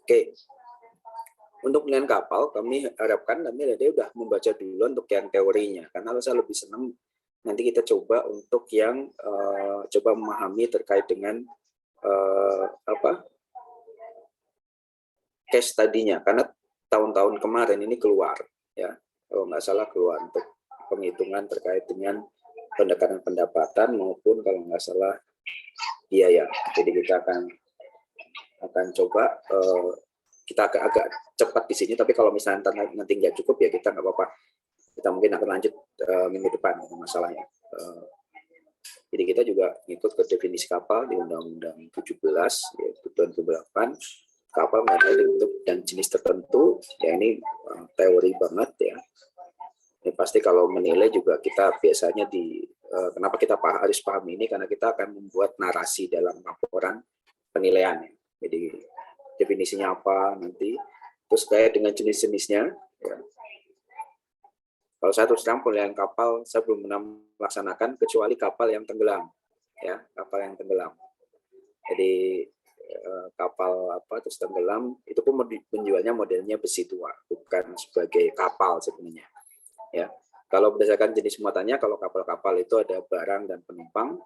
Oke. Untuk penilaian kapal, kami harapkan nanti dia udah membaca dulu untuk yang teorinya, karena saya lebih senang nanti kita coba untuk yang coba memahami terkait dengan case tadinya, karena tahun-tahun kemarin ini keluar, ya kalau nggak salah keluar untuk penghitungan terkait dengan pendekatan pendapatan maupun kalau nggak salah biaya. Jadi kita akan coba kita agak cepat di sini, tapi kalau misalnya nanti nggak cukup ya kita nggak apa-apa, kita mungkin akan lanjut minggu depan masalahnya. Jadi kita juga ngikut ke definisi kapal di Undang-Undang 17 yaitu tahun 2008, kapal ada bentuk dan jenis tertentu, ya ini teori banget ya. Ini pasti kalau menilai juga kita biasanya kenapa kita harus paham ini, karena kita akan membuat narasi dalam laporan penilaian. Jadi definisinya apa nanti, terus kayak dengan jenis-jenisnya. Ya. Kalau saya terus terang penilaian kapal saya belum pernah melaksanakan kecuali kapal yang tenggelam, ya kapal yang tenggelam. Jadi kapal terus tenggelam itu pun penjualnya modelnya besi tua, bukan sebagai kapal sebenarnya. Ya, kalau berdasarkan jenis muatannya, kalau kapal-kapal itu ada barang dan penumpang.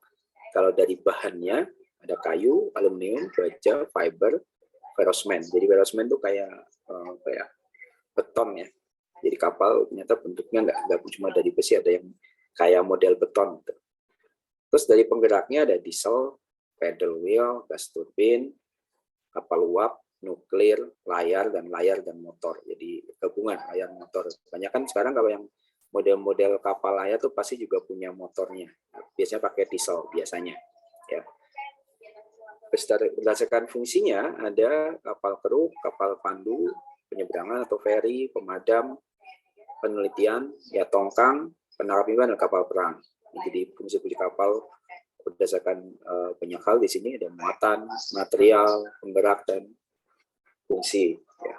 Kalau dari bahannya ada kayu, aluminium, baja, fiber, ferrosmen. Jadi ferrosmen itu kayak beton ya. Jadi kapal ternyata bentuknya nggak cuma dari besi, ada yang kayak model beton. Terus dari penggeraknya ada diesel, pedal wheel, gas turbin, kapal uap, nuklir, layar dan motor. Jadi gabungan layar motor. Banyak kan sekarang kalau yang model-model kapal layar tuh pasti juga punya motornya. Biasanya pakai diesel biasanya. Ya. Berdasarkan fungsinya ada kapal kru, kapal pandu, penyeberangan atau feri, pemadam, penelitian, ya tongkang, penangkap ikan dan kapal perang. Jadi fungsi-fungsi kapal berdasarkan banyak hal di sini, ada muatan, material, penggerak dan fungsi. Ya.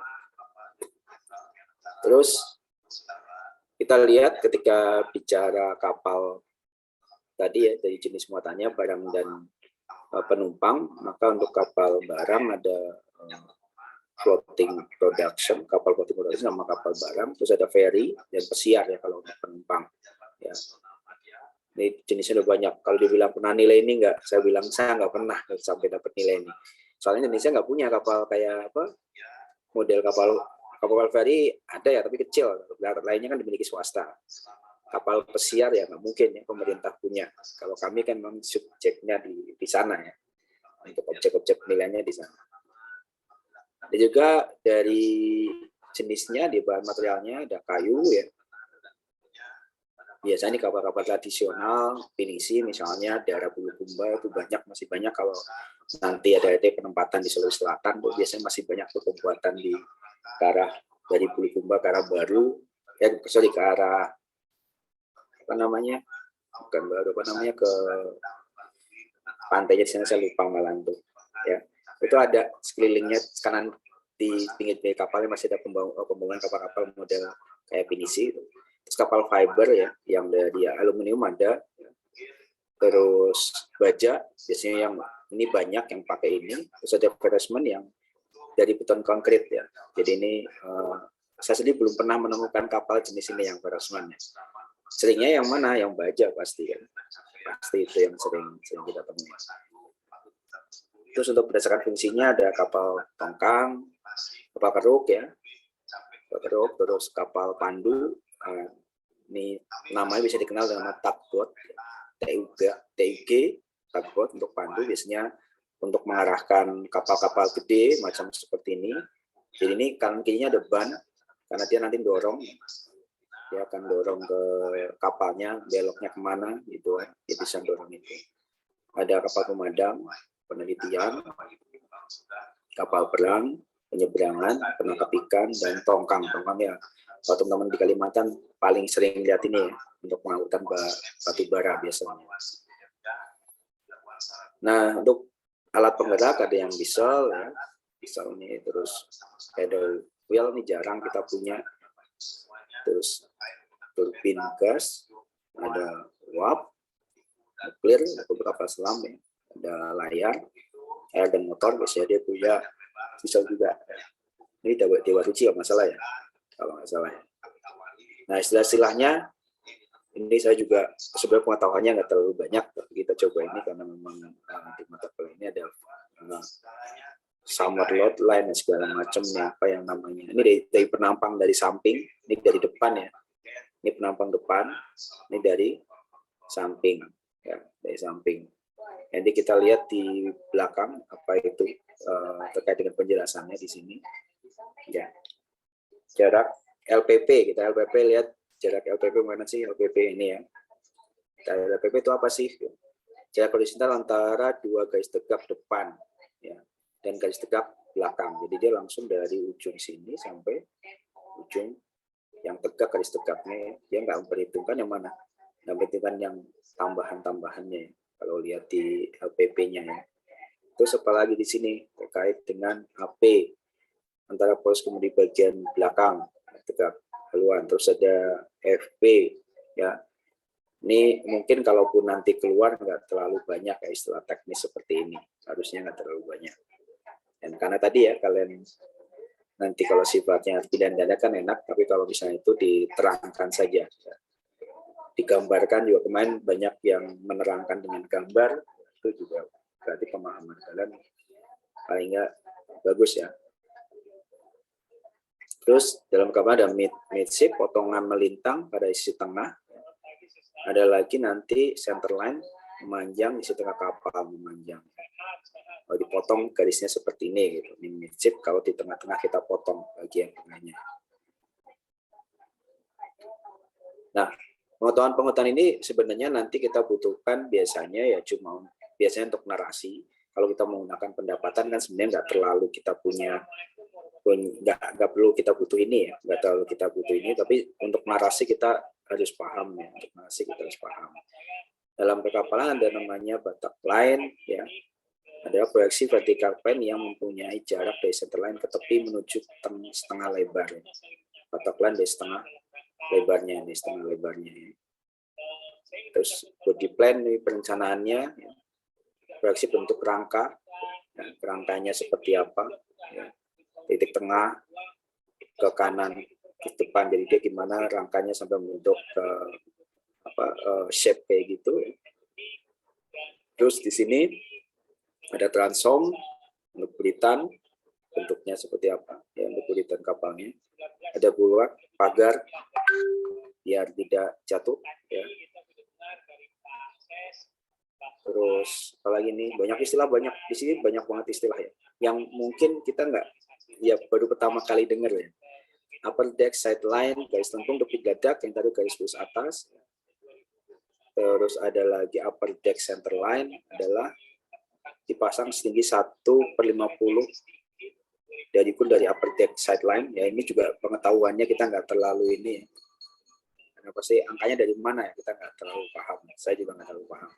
Terus kita lihat ketika bicara kapal tadi ya, dari jenis muatannya barang dan penumpang, maka untuk kapal barang ada floating production, kapal floating production sama kapal barang, terus ada ferry dan pesiar ya kalau untuk penumpang. Ya. Ini jenisnya udah banyak. Kalau dibilang pernah nilai ini enggak, saya bilang saya nggak pernah sampai dapat nilai ini. Soalnya Indonesia nggak punya kapal kayak model kapal ferry ada ya, tapi kecil. Lainnya kan dimiliki swasta. Kapal pesiar ya nggak mungkin ya pemerintah punya. Kalau kami kan memang subjeknya di sana ya, untuk objek-objek penilaiannya di sana. Dan juga dari jenisnya di bahan materialnya ada kayu ya. Biasanya kapal-kapal tradisional, pinisi misalnya daerah Bulukumba itu masih banyak kalau nanti ada penempatan di Sulawesi Selatan, biasanya masih banyak pembuatan di arah dari Bulukumba ke arah Baru, ke arah ke pantainya di sana saya lupa malah tuh ya. Itu ada sekelilingnya kanan di pinggir kapalnya masih ada pembangunan kapal-kapal model kayak pinisi. Terus kapal fiber ya, yang dari aluminium ada. Terus baja, biasanya yang ini banyak yang pakai ini. Terus ada ferrosmen yang dari beton konkrit ya. Jadi ini saya sendiri belum pernah menemukan kapal jenis ini yang ferrosmen ya. Seringnya yang mana? Yang baja pasti kan. Pasti itu yang sering kita temui. Terus untuk berdasarkan fungsinya ada kapal tongkang, kapal keruk ya. Kapal keruk, terus kapal pandu. Ini namanya bisa dikenal dengan tugboat, TUG, tugboat untuk pandu, biasanya untuk mengarahkan kapal-kapal gede macam seperti ini. Jadi ini kanan kirinya ada ban, karena dia nanti dorong, dia akan dorong ke kapalnya, beloknya kemana gitu, dia bisa dorong itu. Ada kapal pemadam, penelitian, kapal perang, penyeberangan, penangkap ikan, dan tongkang. Tongkang ya, kalau teman-teman di Kalimantan paling sering lihat ini ya, untuk pengangkutan batu bara biasanya. Nah, untuk alat penggerak ada yang diesel ya, diesel ini, terus pedal wheel ini jarang kita punya. Terus turbin gas, ada uap, nuklir, beberapa selam ya, ada layar, air dan motor biasanya dia punya Bisa juga. Ini Dewa Ruci kalau nggak salah ya. Kalau nggak salah ya. Nah, istilah-istilahnya ini saya juga sebenarnya pengetahuannya nggak terlalu banyak, tapi kita coba ini karena memang di mata kuliah ini ada summer load line dan segala macamnya, apa yang namanya. Ini dari penampang dari samping, ini dari depan ya. Ini penampang depan, ini dari samping ya, dari samping. Nanti kita lihat di belakang apa itu terkait dengan penjelasannya di sini. Ya. Jarak LPP, kita LPP lihat jarak LPP mana sih LPP ini ya. LPP itu apa sih? Jarak horizontal antara dua garis tegak depan ya, dan garis tegak belakang. Jadi dia langsung dari ujung sini sampai ujung yang tegak garis tegaknya. Dia nggak memperhitungkan yang mana, nggak memperhitungkan yang tambahan-tambahannya. Kalau lihat di LPP-nya ya. Terus apa lagi di sini terkait dengan AP antara poros kemudi bagian belakang tegak haluan. Terus ada FP ya. Ini mungkin kalaupun nanti keluar nggak terlalu banyak ya istilah teknis seperti ini, harusnya nggak terlalu banyak. Dan karena tadi ya kalian nanti kalau sifatnya pilihan ganda kan enak, tapi kalau misalnya itu diterangkan saja, digambarkan juga. Kemarin banyak yang menerangkan dengan gambar, itu juga berarti pemahaman kalian paling nggak bagus ya. Terus dalam gambar ada midship, potongan melintang pada sisi tengah. Ada lagi nanti center line memanjang di sisi tengah kapal memanjang. Kalau dipotong garisnya seperti ini gitu. Ini midship, kalau di tengah-tengah kita potong bagian tengahnya. Nah, pengetahuan ini sebenarnya nanti kita butuhkan biasanya ya cuma biasanya untuk narasi. Kalau kita menggunakan pendapatan kan sebenarnya nggak terlalu kita punya, nggak perlu kita butuh ini ya, nggak terlalu kita butuh ini. Tapi untuk narasi kita harus paham ya, untuk narasi kita harus paham. Dalam perkapalan ada namanya batak line ya, ada proyeksi vertikal plane yang mempunyai jarak dari center line ke tepi menuju setengah lebar. Batak line dari setengah lebarnya ini, setengah lebarnya. Terus body plan ini perencanaannya, ya. Proyeksi bentuk rangka, ya. Rangkanya seperti apa, ya. Titik tengah ke kanan ke depan, jadi dia gimana rangkanya sampai membentuk shape kayak gitu. Terus di sini ada transom untuk buritan, bentuknya seperti apa ya untuk buritan kapalnya. Ada bulwark, pagar biar tidak jatuh ya. Terus apalagi nih, banyak istilah, banyak di sini banyak banget istilah ya yang mungkin kita nggak ya baru pertama kali dengar ya. Upper deck sideline garis lengkung tepi gadak yang tadi garis lurus atas. Terus ada lagi upper deck center line adalah dipasang setinggi 1/50 dari upper deck sideline ya. Ini juga pengetahuannya kita nggak terlalu ini ya. Karena pasti angkanya dari mana ya kita nggak terlalu paham. Saya juga nggak terlalu paham.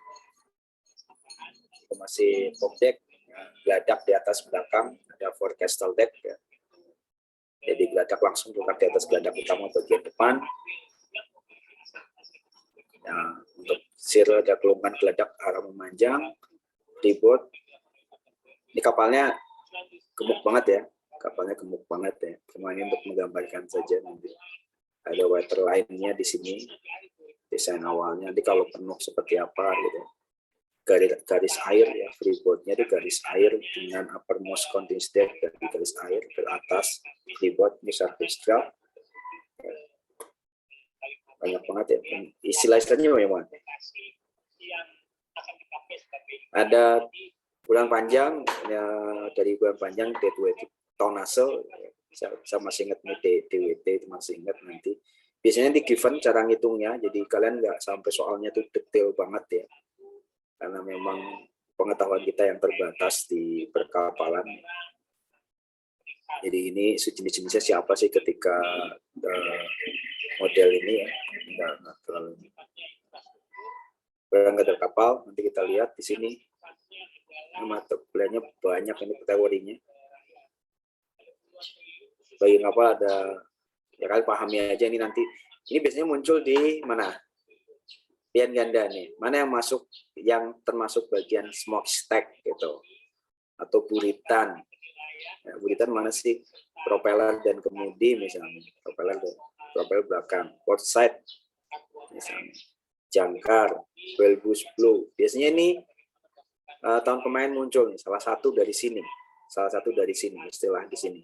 Itu masih top deck, ya, geladak di atas belakang, ada forecastle deck ya. Jadi geladak langsung di atas geladak utama bagian depan. Nah, untuk sir ada kelungan geladak arah memanjang, ribot. Ini kapalnya gemuk banget ya, kapalnya gemuk banget ya. Cuma ini untuk menggambarkan saja nanti. Ada waterline-nya di sini, desain awalnya. Nanti kalau penuh seperti apa gitu. Garis air ya, freeboard-nya itu garis air dengan uppermost continuous deck dari garis air ke atas freeboard ini surface draft. Banyak banget ya istilah-istilahnya memang. Ada bulan panjang ya, dari bulan panjang deadweight tonase, saya masih ingat nih DWT itu masih ingat nanti. Biasanya di given cara ngitungnya, jadi kalian nggak sampai soalnya tuh detail banget ya. Karena memang pengetahuan kita yang terbatas di perkapalan. Jadi ini jenis-jenisnya siapa sih ketika model ini ya, nggak terlalu. Berangkat dari kapal, nanti kita lihat di sini. Mata kuliahnya banyak ini teorinya. Bagi apa ada, ya kalian pahami aja ini nanti. Ini biasanya muncul di mana? Pilihan ganda nih, mana yang masuk, yang termasuk bagian smokestack gitu, atau buritan, Ya, buritan mana sih? Propeller dan kemudi misalnya, propeller belakang, port side misalnya, jangkar, bulbous blow. Biasanya ini tahun kemarin muncul nih, salah satu dari sini istilah di sini.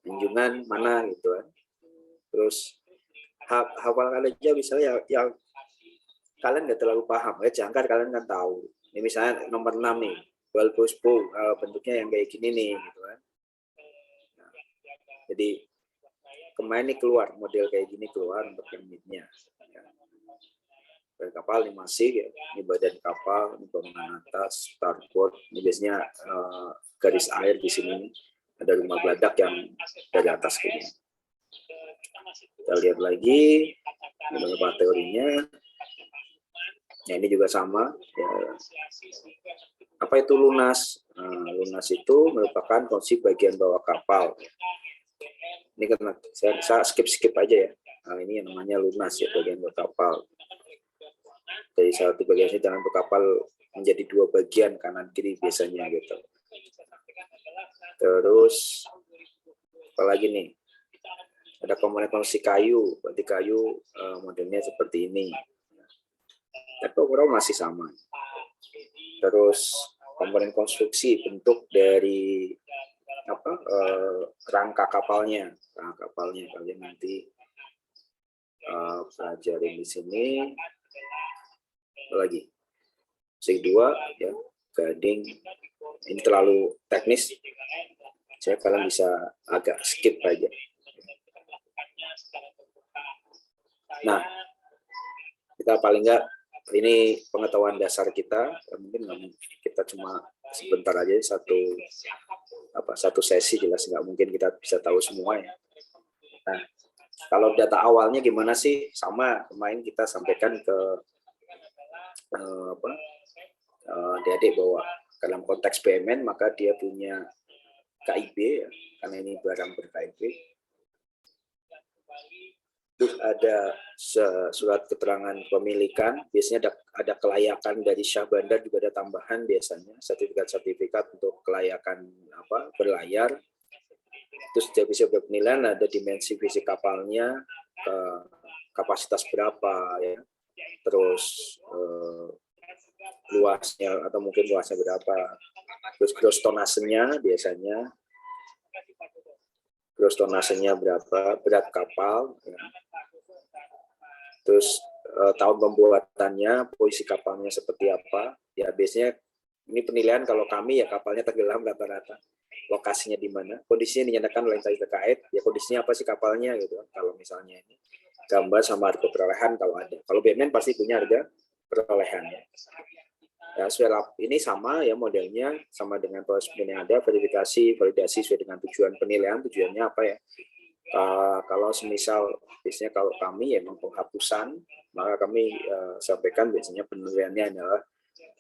Anjungan mana gitu kan. Terus hafalkan aja misalnya yang kalian nggak terlalu paham, jangkar kalian kan tahu. Ini misalnya nomor 6 nih, bulbous blow, bentuknya yang kayak gini nih gitu kan. Nah, jadi kemarin nih keluar model kayak gini keluar untuk yang midnya. Ya. Kapal ini masih ya, ini badan kapal, ini bangunan atas, starboard, ini biasanya garis air di sini, ada rumah geladak yang dari atas kayak gini. Kita lihat lagi beberapa teorinya. Ya, ini juga sama. Ya. Apa itu lunas? Lunas itu merupakan konsep bagian bawah kapal. Ini kan saya skip aja ya. Nah, ini yang namanya lunas ya, bagian bawah kapal. Dari satu bagian ini dalam kapal menjadi dua bagian kanan kiri biasanya gitu. Terus apalagi nih? Ada komponen konstruksi kayu, berarti kayu modelnya seperti ini. Tapi overall masih sama. Terus komponen konstruksi bentuk dari rangka kapalnya kalian nanti pelajarin di sini. Lagi C2 ya, gading, ini terlalu teknis, kalian bisa agak skip aja. Nah, kita paling nggak ini pengetahuan dasar kita, mungkin kita cuma sebentar aja satu sesi, jelas nggak mungkin kita bisa tahu semua ya. Nah, kalau data awalnya gimana sih? Sama kemarin kita sampaikan ke adik-adik bahwa dalam konteks BUMN maka dia punya KIB ya, karena ini barang ber-KIB. Terus ada surat keterangan pemilikan, biasanya ada kelayakan dari Syah Bandar, juga ada tambahan biasanya sertifikat untuk kelayakan berlayar. Terus dari sisi penilaian ada dimensi fisik kapalnya, kapasitas berapa ya, terus luasnya atau mungkin luasnya berapa, terus gross tonnasenya biasanya, gross tonnasenya berapa, berat kapal ya. Terus tahun pembuatannya, posisi kapalnya seperti apa ya, biasanya ini penilaian kalau kami ya kapalnya tenggelam rata-rata, lokasinya di mana, kondisinya dinyatakan oleh instansi terkait ya, kondisinya apa sih kapalnya gitu. Kalau misalnya ini gambar sama harga perolehan kalau ada, kalau BUMN pasti punya harga perolehan ya. Ini sama ya, modelnya sama dengan proses yang ada, verifikasi, validasi sesuai dengan tujuan penilaian. Tujuannya apa ya? Kalau semisal biasanya kalau kami ya memang penghapusan, maka kami sampaikan biasanya penilaiannya adalah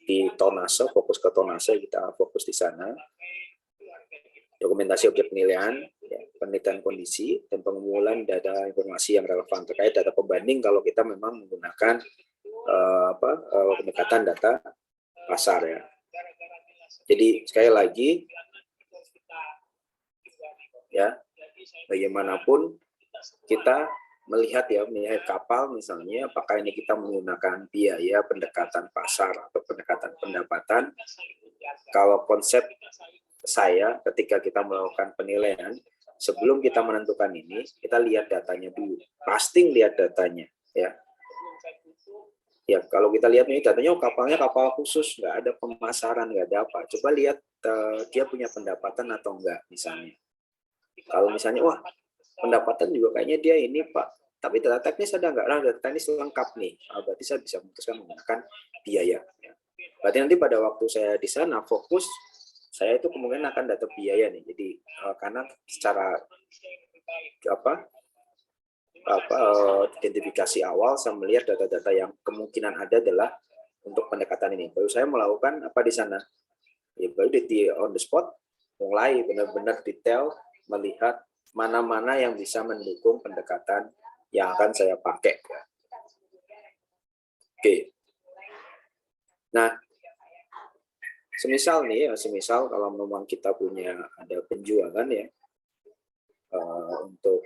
di tonase, fokus ke tonase, kita fokus di sana. Dokumentasi objek penilaian, ya, penelitian kondisi, dan pengumpulan data informasi yang relevan terkait data pembanding kalau kita memang menggunakan pendekatan data pasar ya. Jadi sekali lagi ya, bagaimanapun kita melihat kapal misalnya, apakah ini kita menggunakan biaya pendekatan pasar atau pendekatan pendapatan. Kalau konsep saya ketika kita melakukan penilaian, sebelum kita menentukan ini, kita lihat datanya dulu, pasti lihat datanya ya. Ya, kalau kita lihat ini datanya, kapalnya kapal khusus, nggak ada pemasaran, nggak ada apa. Coba lihat dia punya pendapatan atau enggak misalnya. Kalau misalnya, wah pendapatan juga kayaknya dia ini Pak, tapi data teknis ada nggak? Nah, data teknis lengkap nih, berarti saya bisa memutuskan menggunakan biaya. Berarti nanti pada waktu saya di sana fokus, saya itu kemungkinan akan data biaya nih. Jadi karena secara identifikasi awal saya melihat data-data yang kemungkinan ada adalah untuk pendekatan ini. Baru saya melakukan apa di sana? Ya, baru di on the spot mulai benar-benar detail melihat mana-mana yang bisa mendukung pendekatan yang akan saya pakai. Oke. Nah, Semisal nih, semisal kalau memang kita punya ada penjualan ya, untuk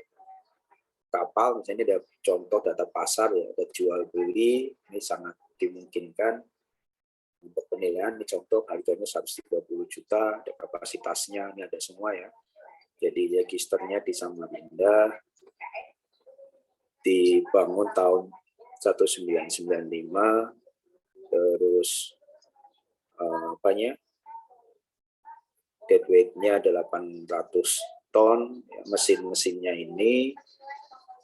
kapal, misalnya ada contoh data pasar ya, ada jual beli, ini sangat dimungkinkan untuk penilaian. Ini contoh harganya 130 juta, ada kapasitasnya, ini ada semua ya. Jadi registernya di Samarinda, dibangun tahun 1995, terus deadweight-nya 800 ton, ya, mesin-mesinnya ini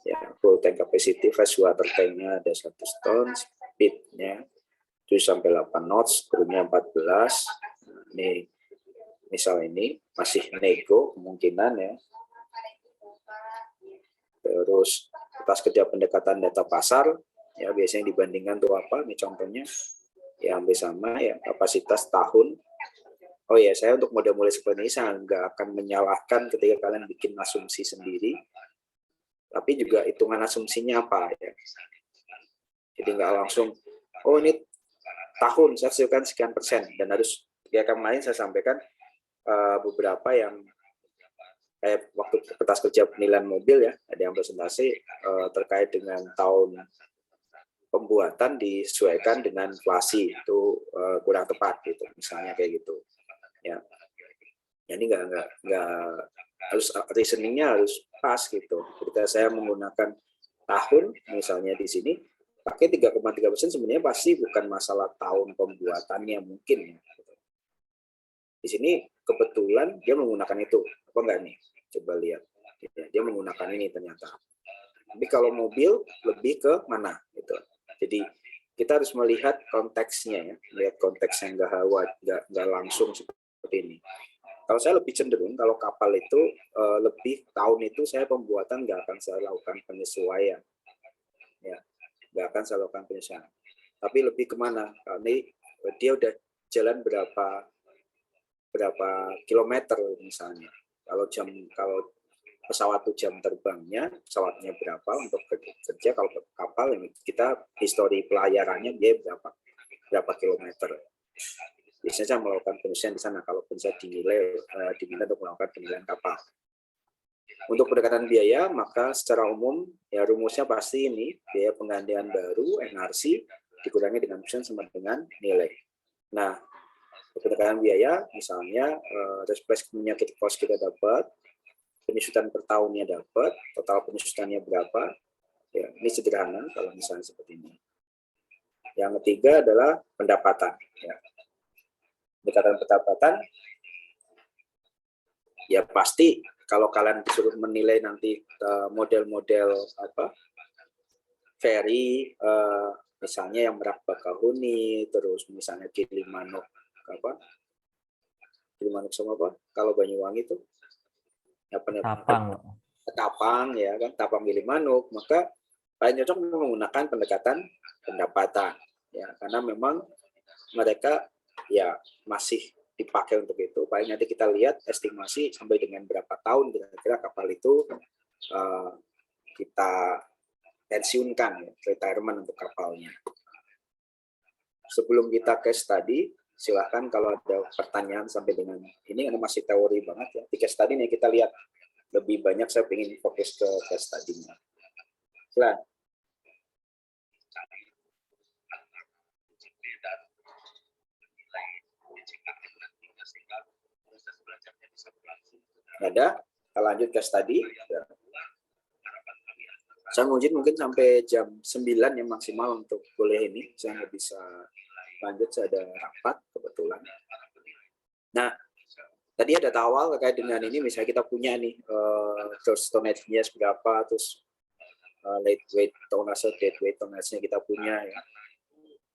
ya, full tank capacity, fresh water tank-nya ada 100 ton, speed-nya 7 sampai 8 knots, krunya 14. Ini misal ini masih nego kemungkinan ya. Terus atas kerja pendekatan data pasar ya, biasanya dibandingkan tuh apa? Ini contohnya ya hampir sama ya, kapasitas tahun. Oh ya, saya untuk model-model seperti ini saya nggak akan menyalahkan ketika kalian bikin asumsi sendiri, tapi juga hitungan asumsinya apa ya. Jadi nggak langsung, oh ini tahun saya hasilkan sekian persen, dan harus ya kemarin saya sampaikan beberapa yang kayak waktu kertas kerja penilaian mobil ya, ada yang presentasi terkait dengan tahun pembuatan disesuaikan dengan inflasi, itu kurang tepat gitu, misalnya kayak gitu ya. Ini nggak harus, reasoningnya harus pas gitu. Ketika saya menggunakan tahun misalnya di sini pakai 3,3%, sebenarnya pasti bukan masalah tahun pembuatannya mungkin ya. Di sini kebetulan dia menggunakan itu, apa enggak nih? Coba lihat. Dia menggunakan ini ternyata. Tapi kalau mobil lebih ke mana gitu. Jadi kita harus melihat konteksnya ya, melihat konteks yang nggak langsung seperti ini. Kalau saya lebih cenderung kalau kapal itu lebih tahun itu saya pembuatan nggak akan saya lakukan penyesuaian, ya nggak akan saya lakukan penyesuaian. Tapi lebih kemana? Ini dia udah jalan berapa kilometer misalnya. Kalau pesawat itu jam terbangnya, pesawatnya berapa untuk kerja, kalau kapal ini kita histori pelayarannya dia berapa kilometer. Biasanya saya melakukan penyesuaian di sana kalau saya diminta untuk melakukan penilaian kapal. Untuk pendekatan biaya, maka secara umum ya rumusnya pasti ini, biaya penggantian baru NRC dikurangi dengan persen sama dengan nilai. Nah, pendekatan biaya misalnya replace penyakit cost kita dapat, penyusutan per tahunnya dapat, total penyusutannya berapa, ya ini sederhana kalau misalnya seperti ini. Yang ketiga adalah pendapatan. Ya. Pendekatan pendapatan, ya pasti kalau kalian disuruh menilai nanti model-model apa ferry, misalnya yang Merak Bakahuni, terus misalnya Gilimanuk apa, Gilimanuk sama apa? Kalau Banyuwangi itu Tapang ya kan, Tapang Gilimanuk, maka paling cocok menggunakan pendekatan pendapatan ya, karena memang mereka ya masih dipakai untuk itu. Paling nanti kita lihat estimasi sampai dengan berapa tahun kira-kira kapal itu kita pensiunkan ya, retirement untuk kapalnya. Sebelum kita case study, silahkan kalau ada pertanyaan sampai dengan ini masih teori banget ya. Di case study nih kita lihat lebih banyak, saya ingin fokus ke case study-nya. Silahkan. Ada, kita lanjut case study. Ya. Saya ngujin mungkin sampai jam 9 ya maksimal untuk boleh ini. Saya nggak bisa lanjut, saya ada rapat kebetulan. Nah, tadi ada awal terkait dengan ini, misalnya kita punya nih terus tonnage-nya berapa, terus late weight tonnage, dead weight tonnage-nya kita punya ya.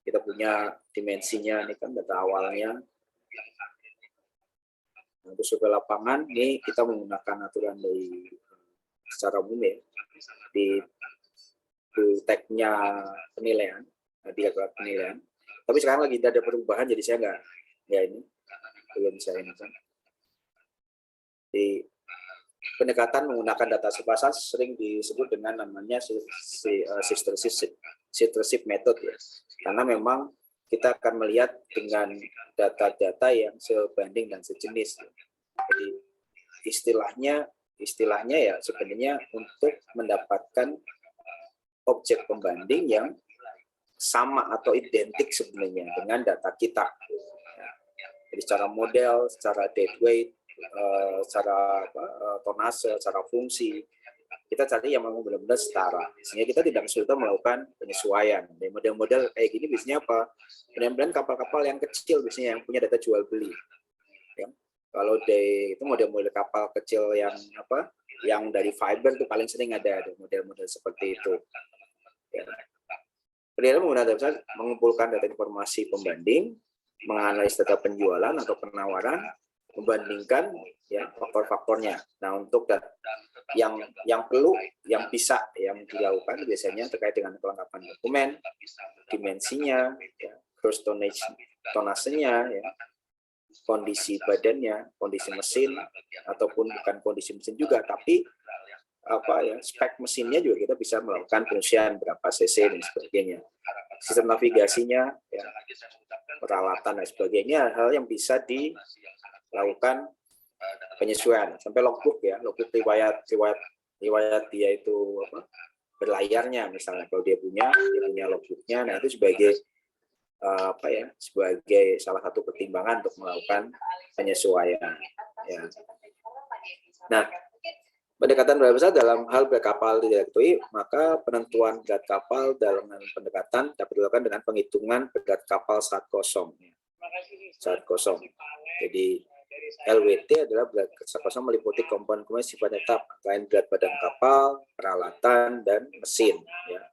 Kita punya dimensinya, ini kan data awalnya. Nah, terus ke lapangan, ini kita menggunakan aturan dari secara umum ya, di tag-nya penilaian, di penilaian. Tapi sekarang lagi ada perubahan, jadi saya nggak, ya ini belum saya ini kan. Di pendekatan menggunakan data pasar sering disebut dengan namanya sistership method ya, karena memang kita akan melihat dengan data-data yang sebanding dan sejenis. Jadi istilahnya ya sebenarnya untuk mendapatkan objek pembanding yang sama atau identik sebenarnya dengan data kita. Jadi secara model, secara deadweight, secara tonase, secara fungsi, kita cari yang memang benar-benar setara. Sehingga kita tidak kesulitan melakukan penyesuaian. Dan model-model kayak gini biasanya apa? Benar-benar kapal-kapal yang kecil biasanya yang punya data jual beli. Ya. Kalau itu model-model kapal kecil yang yang dari fiber itu paling sering ada model-model seperti itu. Ya. Kemudian menggunakan data mengumpulkan data informasi pembanding, menganalisis data penjualan atau penawaran, membandingkan ya faktor-faktornya. Nah, untuk yang perlu, yang bisa yang dilakukan biasanya terkait dengan kelengkapan dokumen, dimensinya, ya, gross tonnage, tonasenya, ya, kondisi badannya, kondisi mesin, ataupun bukan kondisi mesin juga, tapi spek mesinnya juga kita bisa melakukan penyusian berapa cc dan sebagainya. Sistem navigasinya, ya, peralatan dan sebagainya, hal yang bisa dilakukan penyesuaian sampai logbook ya, logbook riwayat dia itu berlayarnya misalnya, kalau dia punya logbooknya, nah itu sebagai sebagai salah satu pertimbangan untuk melakukan penyesuaian. Ya. Nah, pendekatan berat besar dalam hal berat kapal diketahui, maka penentuan berat kapal dalam pendekatan dapat dilakukan dengan penghitungan berat kapal saat kosong. Saat kosong. Jadi LWT adalah berat saat kosong meliputi komponen-komponen sifatnya tetap, selain berat badan kapal, peralatan, dan mesin. Ya.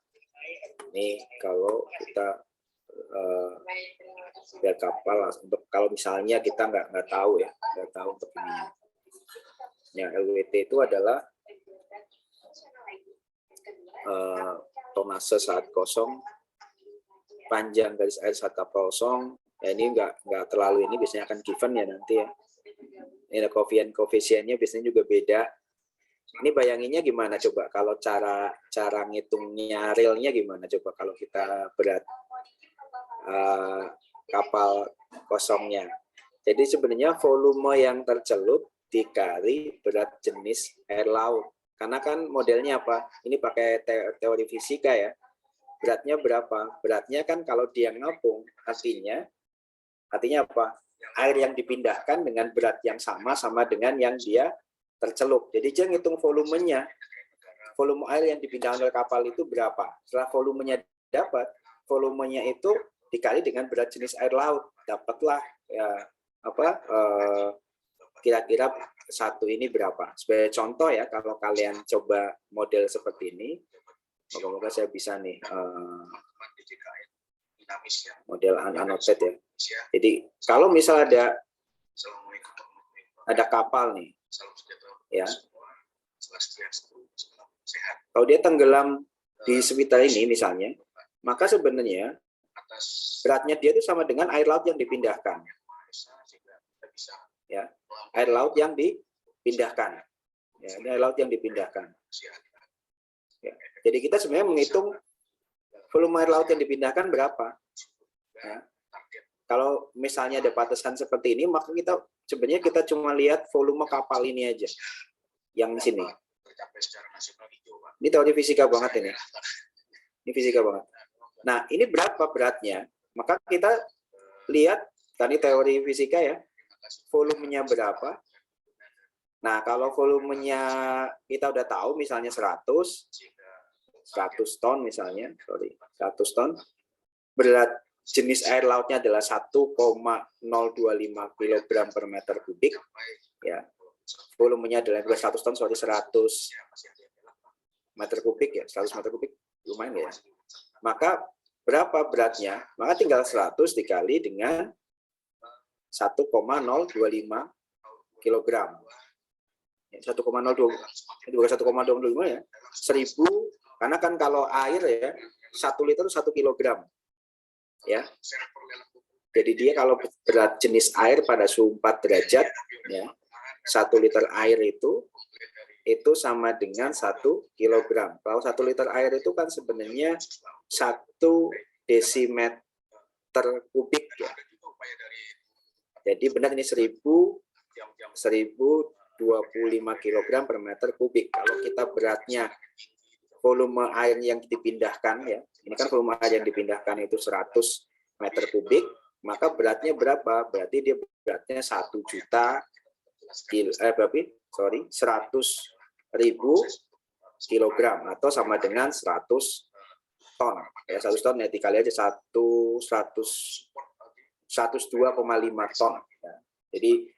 Ini kalau kita berat kapal, untuk kalau misalnya kita nggak tahu ya, nggak tahu untuk ini. Yang LWT itu adalah tonase saat kosong, panjang garis air saat kapal kosong. Ya, ini nggak terlalu ini, biasanya akan given ya nanti ya. Ini koefisiennya biasanya juga beda. Ini bayanginnya gimana coba kalau cara ngitungnya realnya gimana coba kalau kita berat kapal kosongnya. Jadi sebenarnya volume yang tercelup dikali berat jenis air laut. Karena kan modelnya apa? Ini pakai teori fisika ya. Beratnya berapa? Beratnya kan kalau dia ngapung, artinya apa? Air yang dipindahkan dengan berat yang sama dengan yang dia tercelup. Jadi dia ngitung volumenya. Volume air yang dipindahkan oleh kapal itu berapa? Setelah volumenya dapat, volumenya itu dikali dengan berat jenis air laut. Dapatlah ya kira-kira satu ini berapa. Sebagai contoh ya, kalau kalian coba model seperti ini, moga-moga saya bisa nih model unnoted ya. Jadi kalau misal ada kapal nih, ya, kalau dia tenggelam di sekitar ini misalnya, maka sebenarnya beratnya dia itu sama dengan air laut yang dipindahkan. Ya, air laut yang dipindahkan. Ya, ini air laut yang dipindahkan. Ya. Jadi kita sebenarnya menghitung volume air laut yang dipindahkan berapa. Ya. Kalau misalnya ada batasan seperti ini, maka sebenarnya kita cuma lihat volume kapal ini aja, yang di sini. Ini teori fisika banget ini. Ini fisika banget. Nah, ini berapa beratnya? Maka kita lihat tadi teori fisika ya. Volumenya berapa? Nah, kalau volumenya kita udah tahu misalnya 100 ton misalnya, 100 ton, berat jenis air lautnya adalah 1,025 kg per meter kubik, ya. Volumenya adalah 100 ton, 100 meter kubik ya, 100 meter kubik, lumayan ya. Maka berapa beratnya? Maka tinggal 100 dikali dengan 1,025 kg. 1,025 ya. 1000, karena kan kalau air ya 1 liter 1 kg. Ya. Jadi dia kalau berat jenis air pada suhu 4 derajat ya, 1 liter air itu sama dengan 1 kg. Kalau 1 liter air itu kan sebenarnya 1 desimeter meter kubik ya. Jadi benar ini 1025 kg per meter kubik. Kalau kita beratnya volume air yang dipindahkan ya, ini kan volume air yang dipindahkan itu 100 meter kubik, maka beratnya berapa? Berarti dia beratnya 100.000 kilogram atau sama dengan 100 ton. Ya, 100 ton ya dikali aja 102,5 ton. Ya. Jadi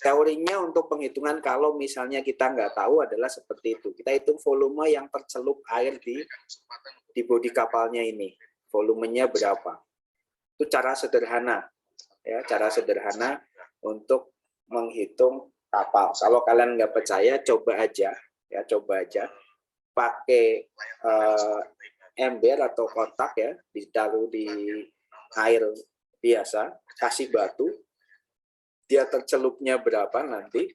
teorinya untuk penghitungan kalau misalnya kita nggak tahu adalah seperti itu. Kita hitung volume yang tercelup air di bodi kapalnya ini. Volumenya berapa? Itu cara sederhana. Ya, cara sederhana untuk menghitung kapal. Kalau kalian nggak percaya, coba aja pakai ember atau kotak ya, ditaruh di air biasa, kasih batu, dia tercelupnya berapa nanti,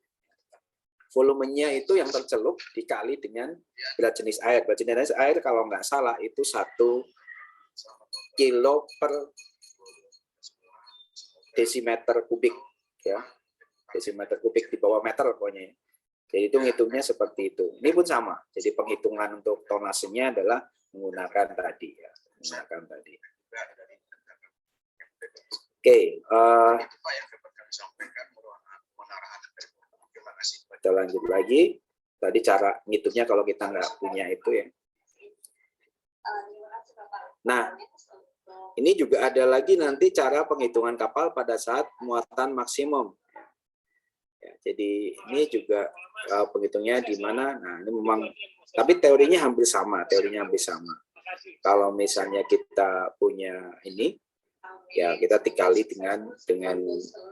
volumenya itu yang tercelup dikali dengan berat jenis air. Berat jenis air kalau nggak salah itu 1 kilo per desimeter kubik ya, desimeter kubik di bawah meter pokoknya. Jadi itu ngitungnya seperti itu. Ini pun sama. Jadi penghitungan untuk tonasenya adalah menggunakan tadi ya, menggunakan tadi. Oke, kita lanjut lagi. Tadi cara ngitungnya kalau kita nggak punya itu ya. Nah, ini juga ada lagi nanti cara penghitungan kapal pada saat muatan maksimum. Ya, jadi ini juga penghitungnya di mana. Nah, ini memang, tapi teorinya hampir sama. Kalau misalnya kita punya ini, ya kita dikali dengan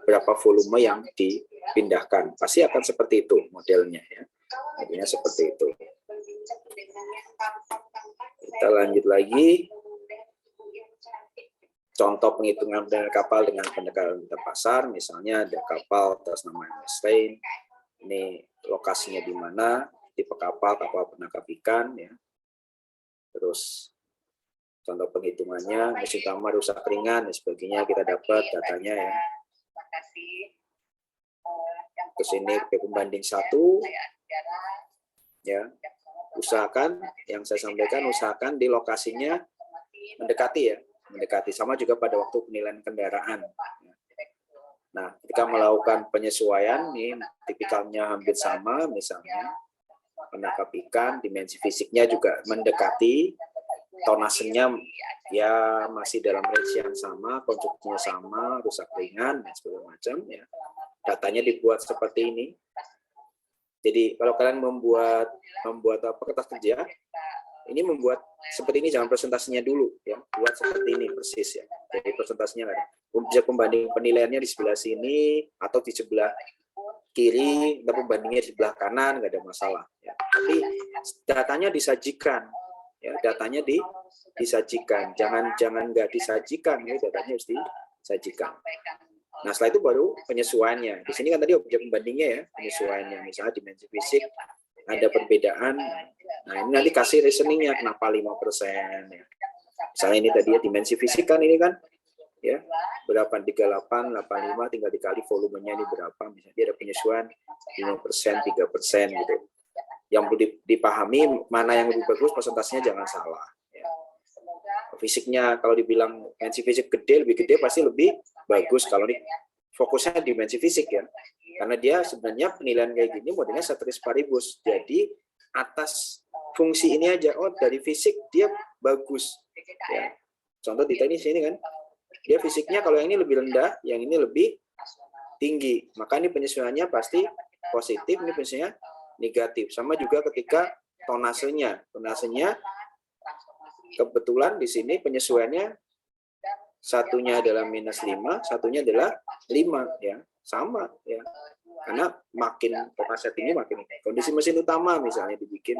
berapa volume yang dipindahkan. Pasti akan seperti itu modelnya ya. Modelnya seperti itu. Kita lanjut lagi. Contoh penghitungan pendekatan kapal dengan pendekatan pasar, misalnya ada kapal atas nama Stein. Ini lokasinya di mana? Tipe kapal penangkap ikan ya. Terus contoh penghitungannya, mesin utama rusak ringan dan sebagainya, kita dapat datanya ya. Terus ini pembanding 1 ya. Usahakan yang saya sampaikan, usahakan di lokasinya mendekati sama juga pada waktu penilaian kendaraan. Nah, ketika melakukan penyesuaian, nih tipikalnya hampir sama, misalnya penangkap ikan, dimensi fisiknya juga mendekati, tonasenya ya masih dalam range yang sama, konstruksinya sama, rusak ringan dan segala macam ya. Datanya dibuat seperti ini. Jadi kalau kalian membuat kertas kerja, ini membuat seperti ini, jangan presentasinya dulu ya, buat seperti ini persis ya. Jadi presentasinya nggak ada. Objek pembanding penilaiannya di sebelah sini atau di sebelah kiri, atau pembandingnya di sebelah kanan, nggak ada masalah ya. Tapi datanya disajikan ya, datanya disajikan, jangan nggak disajikan ya, datanya harus disajikan. Nah, setelah itu baru penyesuaiannya. Di sini kan tadi objek pembandingnya ya, penyesuaiannya, misalnya dimensi fisik ada perbedaan. Nah, ini nanti kasih reasoningnya kenapa 5% ya. Misalnya ini tadi ya, dimensi fisik kan ini kan ya, berapa 38, 85 tinggal dikali volumenya ini berapa, misalnya dia ada penyesuaian 5%, 3% gitu. Yang perlu dipahami mana yang lebih bagus, presentasinya jangan salah ya. Fisiknya kalau dibilang dimensi fisik gede, lebih gede pasti lebih bagus kalau ini fokusnya dimensi fisik ya. Karena dia sebenarnya penilaian kayak gini modelnya ceteris paribus. Jadi atas fungsi ini aja, oh dari fisik dia bagus. Ya. Contoh di teknis ini kan, dia fisiknya kalau yang ini lebih rendah, yang ini lebih tinggi. Maka ini penyesuaiannya pasti positif, ini penyesuaiannya negatif. Sama juga ketika tonasenya. Tonasenya kebetulan di sini penyesuaiannya satunya adalah -5, satunya adalah 5 ya. Sama ya, karena makin tonase tinggi makin ini. Kondisi mesin utama misalnya dibikin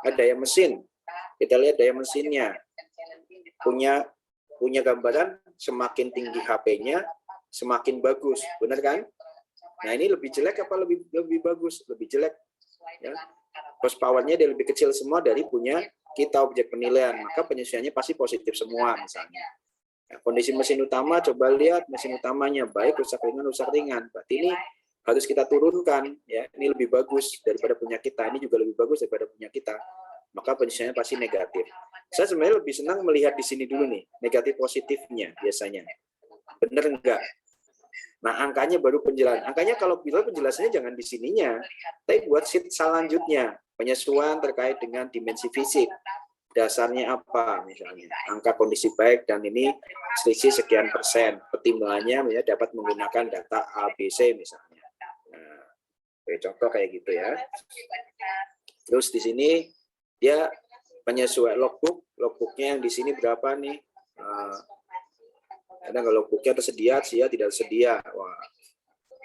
ada daya mesin, kita lihat daya mesinnya punya gambaran semakin tinggi HP-nya semakin bagus, benar kan? Nah ini lebih jelek apa lebih bagus? Lebih jelek ya. Horsepower-nya dia lebih kecil semua dari punya kita objek penilaian, maka penyesuaiannya pasti positif semua misalnya. Nah, kondisi mesin utama, coba lihat mesin utamanya baik, rusak ringan. Berarti ini harus kita turunkan, ya. Ini lebih bagus daripada punya kita. Ini juga lebih bagus daripada punya kita. Maka penyesuaiannya pasti negatif. Saya sebenarnya lebih senang melihat di sini dulu nih, negatif positifnya biasanya. Benar enggak? Nah, angkanya baru penjelasan. Angkanya kalau bisa penjelasannya jangan di sininya, tapi buat sheet selanjutnya. Penyesuaian terkait dengan dimensi fisik. Dasarnya apa misalnya, angka kondisi baik dan ini selisih sekian persen, pertimbangannya ya, dapat menggunakan data ABC misalnya. Nah, contoh kayak gitu ya. Terus di sini dia penyesuaian logbooknya yang di sini berapa nih? Ada nggak logbooknya tersedia, tidak tersedia. Wah,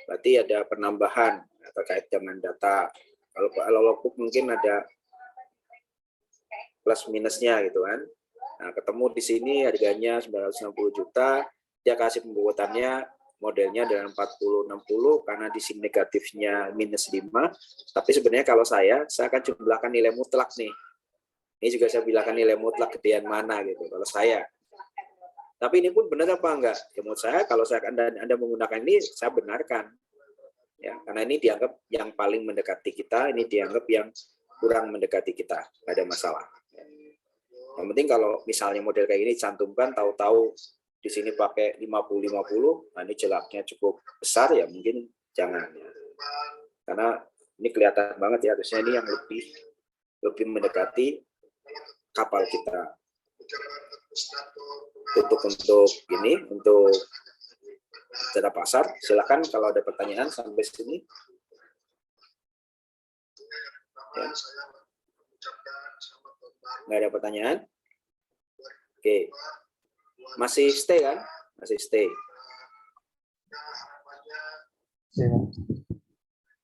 berarti ada penambahan terkait dengan data. Kalau logbook mungkin ada plus minusnya gitu kan. Nah, ketemu di sini harganya 960 juta, dia kasih pembuatannya modelnya dengan 40-60 karena di sini negatifnya minus 5. Tapi sebenarnya kalau saya akan jumlahkan nilai mutlak nih. Ini juga saya bilangkan nilai mutlak gedean mana gitu kalau saya. Tapi ini pun benar apa enggak? Ya, menurut saya kalau Anda menggunakan ini, saya benarkan. Ya, karena ini dianggap yang paling mendekati kita, ini dianggap yang kurang mendekati kita, nggak ada masalah. Yang penting kalau misalnya model kayak ini cantumkan, tahu-tahu di sini pakai 50-50, nah ini celaknya cukup besar ya mungkin jangan. Ya. Karena ini kelihatan banget ya, harusnya ini yang lebih mendekati kapal kita. Untuk data pasar, silakan kalau ada pertanyaan sampai sini. Ya. Nggak ada pertanyaan? Oke. Masih stay kan? Masih stay.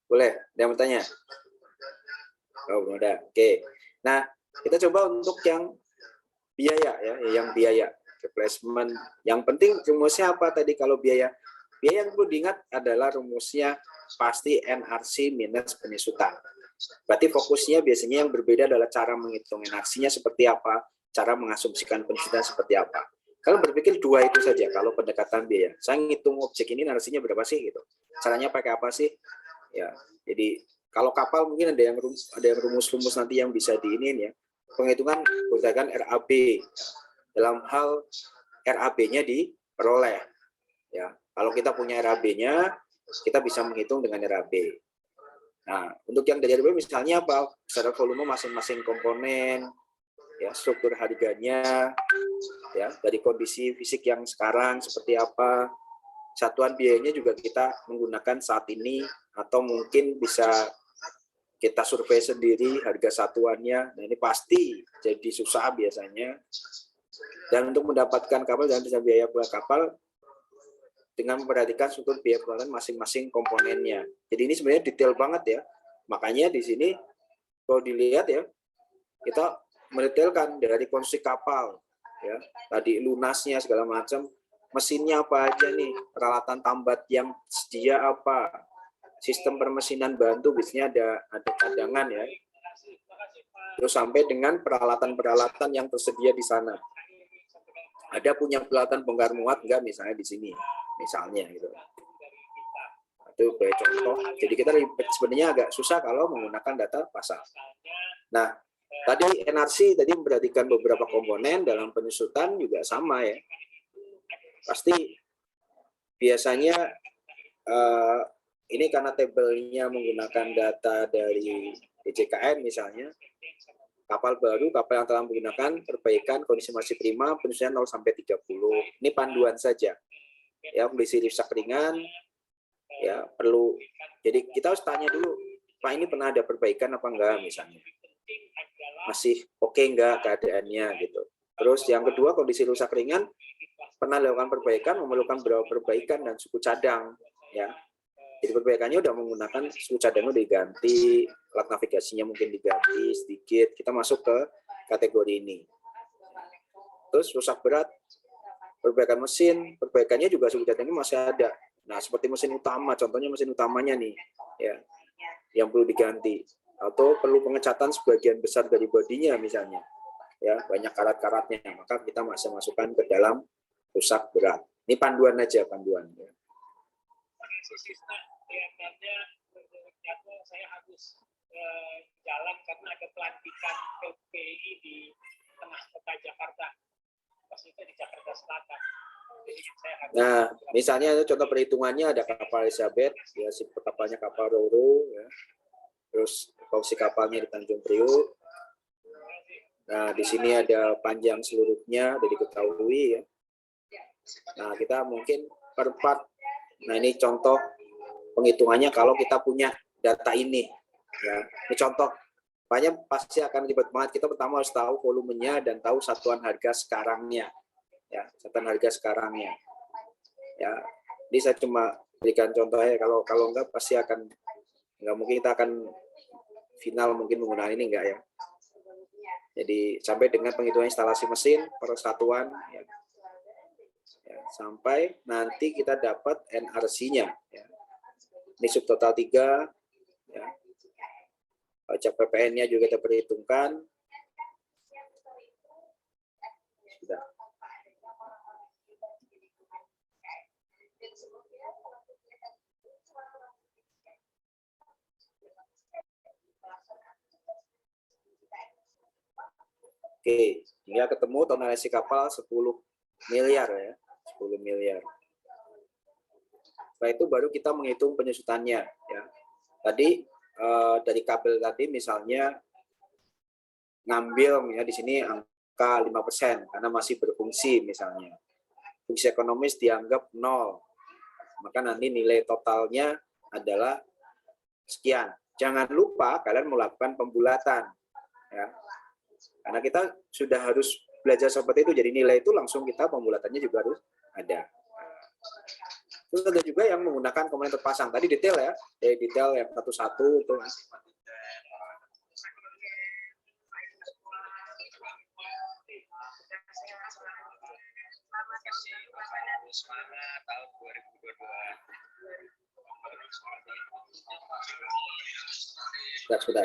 Boleh? Ada yang bertanya? Oh, belum ada. Oke. Nah, kita coba untuk yang biaya ya, yang biaya replacement. Yang penting rumusnya apa tadi kalau biaya? Biaya yang perlu diingat adalah rumusnya pasti NRC minus penyusutan. Berarti fokusnya biasanya yang berbeda adalah cara menghitung NRC-nya seperti apa, cara mengasumsikan penyusutan seperti apa. Kalau berpikir dua itu saja kalau pendekatan biaya. Saya ngitung objek ini NRC-nya berapa sih gitu. Caranya pakai apa sih? Ya, jadi kalau kapal mungkin ada yang rumus-rumus nanti yang bisa diinin ya. Penghitungan berdasarkan RAB. Dalam hal RAB-nya diperoleh. Ya, kalau kita punya RAB-nya, kita bisa menghitung dengan RAB. Nah, untuk yang dari RAB misalnya apa? Secara volume masing-masing komponen, ya struktur harganya, ya dari kondisi fisik yang sekarang seperti apa. Satuan biayanya juga kita menggunakan saat ini atau mungkin bisa kita survei sendiri harga satuannya. Nah, ini pasti jadi susah biasanya. Dan untuk mendapatkan kapal dan bisa biaya buat kapal dengan memperhatikan struktur biaya pengeluaran masing-masing komponennya. Jadi ini sebenarnya detail banget ya. Makanya di sini kalau dilihat ya, kita mendetailkan dari konstruksi kapal, ya, tadi lunasnya segala macam, mesinnya apa aja nih, peralatan tambat yang sedia apa, sistem permesinan bantu biasanya ada cadangan ya. Terus sampai dengan peralatan-peralatan yang tersedia di sana. Ada punya peralatan bongkar muat enggak misalnya di sini, misalnya gitu. Itu contoh. Jadi kita sebenarnya agak susah kalau menggunakan data pasar. Nah, tadi NRC tadi memperhatikan beberapa komponen dalam penyusutan juga sama ya. Pasti biasanya ini karena tabelnya menggunakan data dari DJKN misalnya, kapal baru, kapal yang telah menggunakan perbaikan kondisi masih prima, penyusutan 0 sampai 30. Ini panduan saja. Ya, kondisi rusak ringan, ya perlu. Jadi kita harus tanya dulu, Pak ini pernah ada perbaikan apa enggak misalnya? Masih oke enggak keadaannya gitu. Terus yang kedua kondisi rusak ringan, pernah dilakukan perbaikan, memerlukan berapa perbaikan dan suku cadang, ya. Jadi perbaikannya udah menggunakan suku cadangnya diganti, alat navigasinya mungkin diganti sedikit. Kita masuk ke kategori ini. Terus rusak berat, perbaikan mesin, perbaikannya juga suku cadangnya masih ada. Nah, seperti mesin utama, contohnya mesin utamanya nih, ya, yang perlu diganti. Atau perlu pengecatan sebagian besar dari bodinya misalnya, ya, banyak karat-karatnya. Maka kita masih masukkan ke dalam rusak berat. Ini panduan aja, panduan. Ya. Kelihatannya jadwal saya harus jalan karena ada pelantikan PPI di tengah kota Jakarta, maksudnya di Jakarta Selatan. Nah, misalnya itu contoh perhitungannya ada kapal Elizabeth, ya, si kapalnya kapal Roro, ya. Terus fungsi kapalnya di Tanjung Priuk. Nah, di sini ada panjang seluruhnya, udah diketahui, ya. Nah, kita mungkin per part. Nah, ini contoh penghitungannya kalau kita punya data ini. Ya, ini contoh. Banyak pasti akan ribet banget. Kita pertama harus tahu volumenya dan tahu satuan harga sekarangnya. Ya, satuan harga sekarangnya. Ya, ini saya cuma berikan contohnya. Kalau enggak pasti akan enggak, mungkin kita akan final mungkin menggunakan ini enggak ya. Jadi sampai dengan penghitungan instalasi mesin per satuan. Ya. Ya, sampai nanti kita dapat NRC-nya. Ya. Ini subtotal 3. Ya. Pajak PPN-nya juga kita perhitungkan. Sudah. Oke, hingga ketemu tonalisi kapal 10 miliar ya. 10 miliar. Setelah itu baru kita menghitung penyusutannya ya. Tadi dari kabel tadi misalnya ngambil ya di sini angka 5% karena masih berfungsi misalnya. Fungsi ekonomis dianggap 0. Maka nanti nilai totalnya adalah sekian. Jangan lupa kalian melakukan pembulatan ya. Karena kita sudah harus belajar seperti itu, jadi nilai itu langsung kita pembulatannya juga harus ada. Terus ada juga yang menggunakan komponen terpasang. Tadi detail ya, detail yang satu-satu itu. Semangat tahun 2022. Sudah.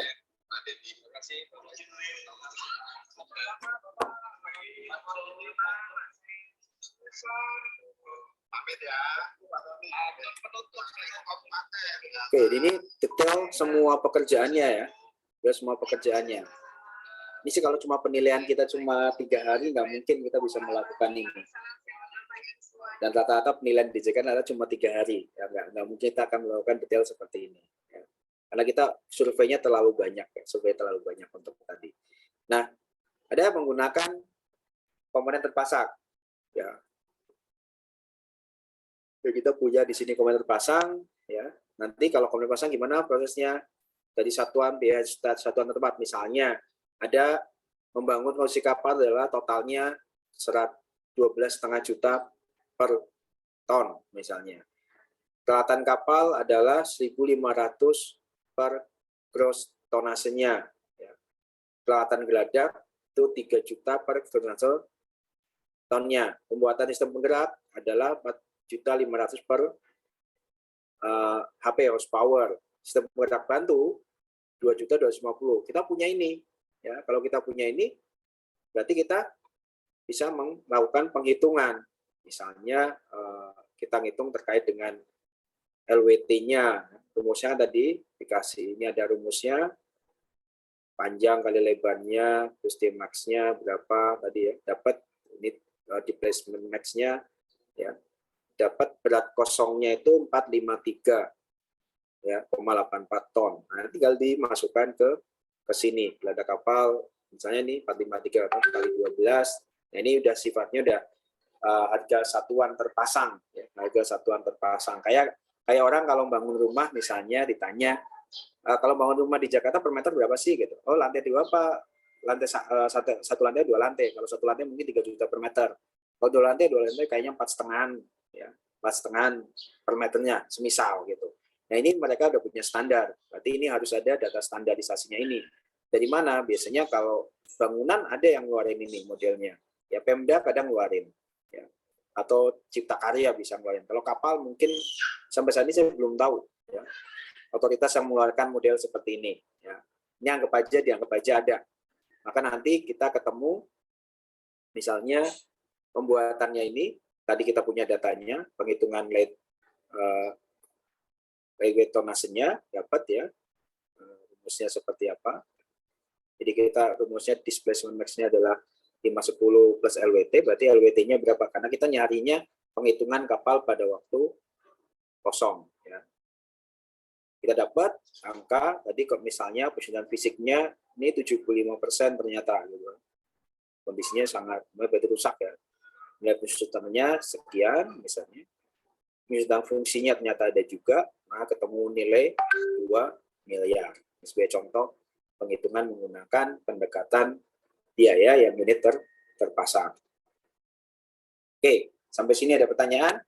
Oke, ini detail semua pekerjaannya ya. Udah semua pekerjaannya. Ini sih kalau cuma penilaian kita cuma 3 hari, nggak mungkin kita bisa melakukan ini. Dan rata-rata penilaian dijakan adalah cuma 3 hari. Ya, nggak mungkin kita akan melakukan detail seperti ini. Ya. Karena kita surveinya terlalu banyak, ya. Survei terlalu banyak untuk tadi. Nah, ada menggunakan komponen terpasang. Ya. Jadi kita punya di sini komponen terpasang. Ya. Nanti kalau komponen terpasang gimana prosesnya? Dari satuan biaya satuan tempat. Misalnya, ada membangun konstruksi kapal adalah totalnya 12,5 juta per ton misalnya. Peralatan kapal adalah 1.500 per gross tonasenya. Ya. Peralatan geladak itu 3 juta per gross tonnya. Pembuatan sistem penggerak adalah 4.500 per HP horsepower. Sistem penggerak bantu 2.250. Kita punya ini. Ya, kalau kita punya ini, berarti kita bisa melakukan penghitungan. Misalnya kita ngitung terkait dengan LWT-nya. Rumusnya tadi dikasih. Ini ada rumusnya. Panjang kali lebarnya, terus D-max-nya berapa tadi ya. Dapat ini displacement max-nya ya. Dapat berat kosongnya itu 453 ya, 0,84 ton. Nah, tinggal dimasukkan ke sini. Geladak kapal misalnya nih 453 kali 12. Nah, ini udah sifatnya udah harga satuan terpasang ya, harga satuan terpasang. Kayak orang kalau bangun rumah misalnya ditanya kalau bangun rumah di Jakarta per meter berapa sih gitu. Oh, lantai 2 apa? Lantai satu lantai 2 lantai. Kalau satu lantai mungkin 3 juta per meter. Kalau 2 lantai kayaknya 4,5 ya. 4,5 per meternya semisal gitu. Nah, ini mereka udah punya standar. Berarti ini harus ada data standarisasinya ini. Dari mana? Biasanya kalau bangunan ada yang ngeluarin ini modelnya. Ya, Pemda kadang ngeluarin. Ya. Atau Cipta Karya bisa ngeluarin. Kalau kapal mungkin sampai saat ini saya belum tahu. Ya. Otoritas yang mengeluarkan model seperti ini. Ya. Ini dianggap aja ada. Maka nanti kita ketemu, misalnya pembuatannya ini, kita tadi kita punya datanya, penghitungan weight tonnasenya dapat ya, rumusnya seperti apa. Jadi kita rumusnya displacement max-nya adalah 510 plus LWT, berarti LWT-nya berapa? Karena kita nyarinya penghitungan kapal pada waktu kosong. Ya. Kita dapat angka, tadi kalau misalnya penyusutan fisiknya ini 75% ternyata. Gitu. Kondisinya sangat, berarti rusak ya. Nilai penyusutannya sekian misalnya. Penyusutan fungsinya ternyata ada juga, nah ketemu nilai 2 miliar. Sebagai contoh, penghitungan menggunakan pendekatan biaya yang unit terpasang. Oke, sampai sini ada pertanyaan?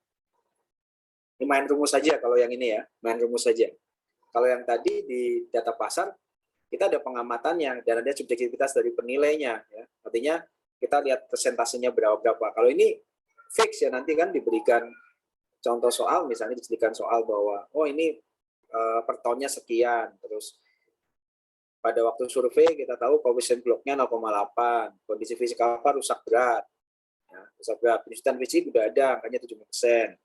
Ini main rumus saja kalau yang ini ya, main rumus saja. Kalau yang tadi di data pasar, kita ada pengamatannya dan ada subjektivitas dari penilainya. Ya. Artinya kita lihat persentasenya berapa-berapa. Kalau ini fix ya, nanti kan diberikan contoh soal, misalnya diberikan soal bahwa, oh ini per tonnya sekian, terus pada waktu survei kita tahu koefisien bloknya 0,8, kondisi fisik kapal rusak berat. Ya, rusak berat, penyusutan fisik sudah ada, angkanya 70%.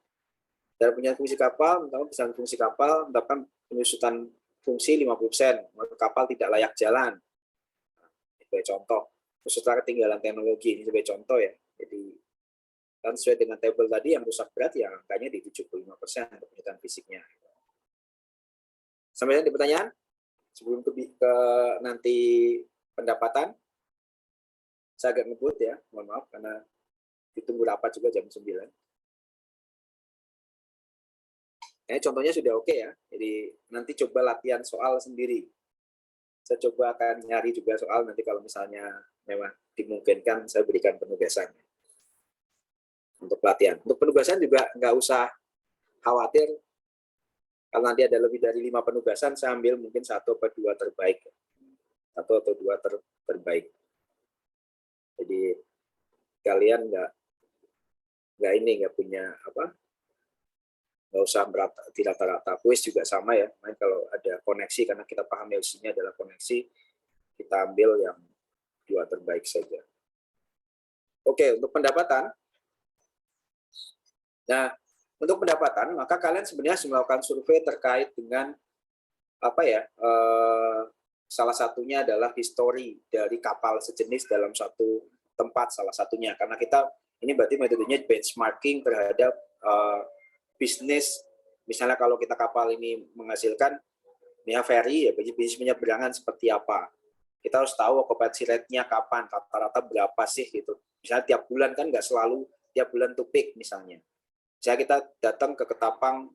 Dan punya fungsi kapal, misalnya fungsi kapal, mendapatkan penyusutan fungsi 50%, maka kapal tidak layak jalan. Sebagai contoh, setelah ketinggalan teknologi, ini sebagai contoh ya. Jadi, kan sesuai dengan tabel tadi, yang rusak berat ya angkanya di 75% untuk penyusutan fisiknya. Sampai di pertanyaan? Sebelum ke nanti pendapatan, saya agak ngebut ya, mohon maaf, karena ditunggu rapat juga jam 9. Ini contohnya sudah oke ya, jadi nanti coba latihan soal sendiri. Saya coba akan nyari juga soal nanti kalau misalnya memang dimungkinkan saya berikan penugasan untuk pelatihan. Untuk penugasan juga nggak usah khawatir, kalau nanti ada lebih dari 5 penugasan, saya ambil mungkin 1 atau 2 terbaik. 1 atau 2 terbaik. Jadi kalian nggak punya apa? Nggak usah di rata-rata. Kuis juga sama ya. Main kalau ada koneksi, karena kita paham isinya adalah koneksi, kita ambil yang 2 terbaik saja. Oke, untuk pendapatan. Nah, untuk pendapatan, maka kalian sebenarnya harus melakukan survei terkait dengan apa ya? Salah satunya adalah histori dari kapal sejenis dalam satu tempat, salah satunya. Karena kita ini berarti metodenya benchmarking terhadap bisnis. Misalnya kalau kita kapal ini menghasilkan ferry, ya bisnis penyeberangan seperti apa. Kita harus tahu occupancy rate-nya kapan, rata-rata berapa sih gitu. Misalnya tiap bulan kan nggak selalu tiap bulan to peak misalnya. Misalnya kita datang ke Ketapang,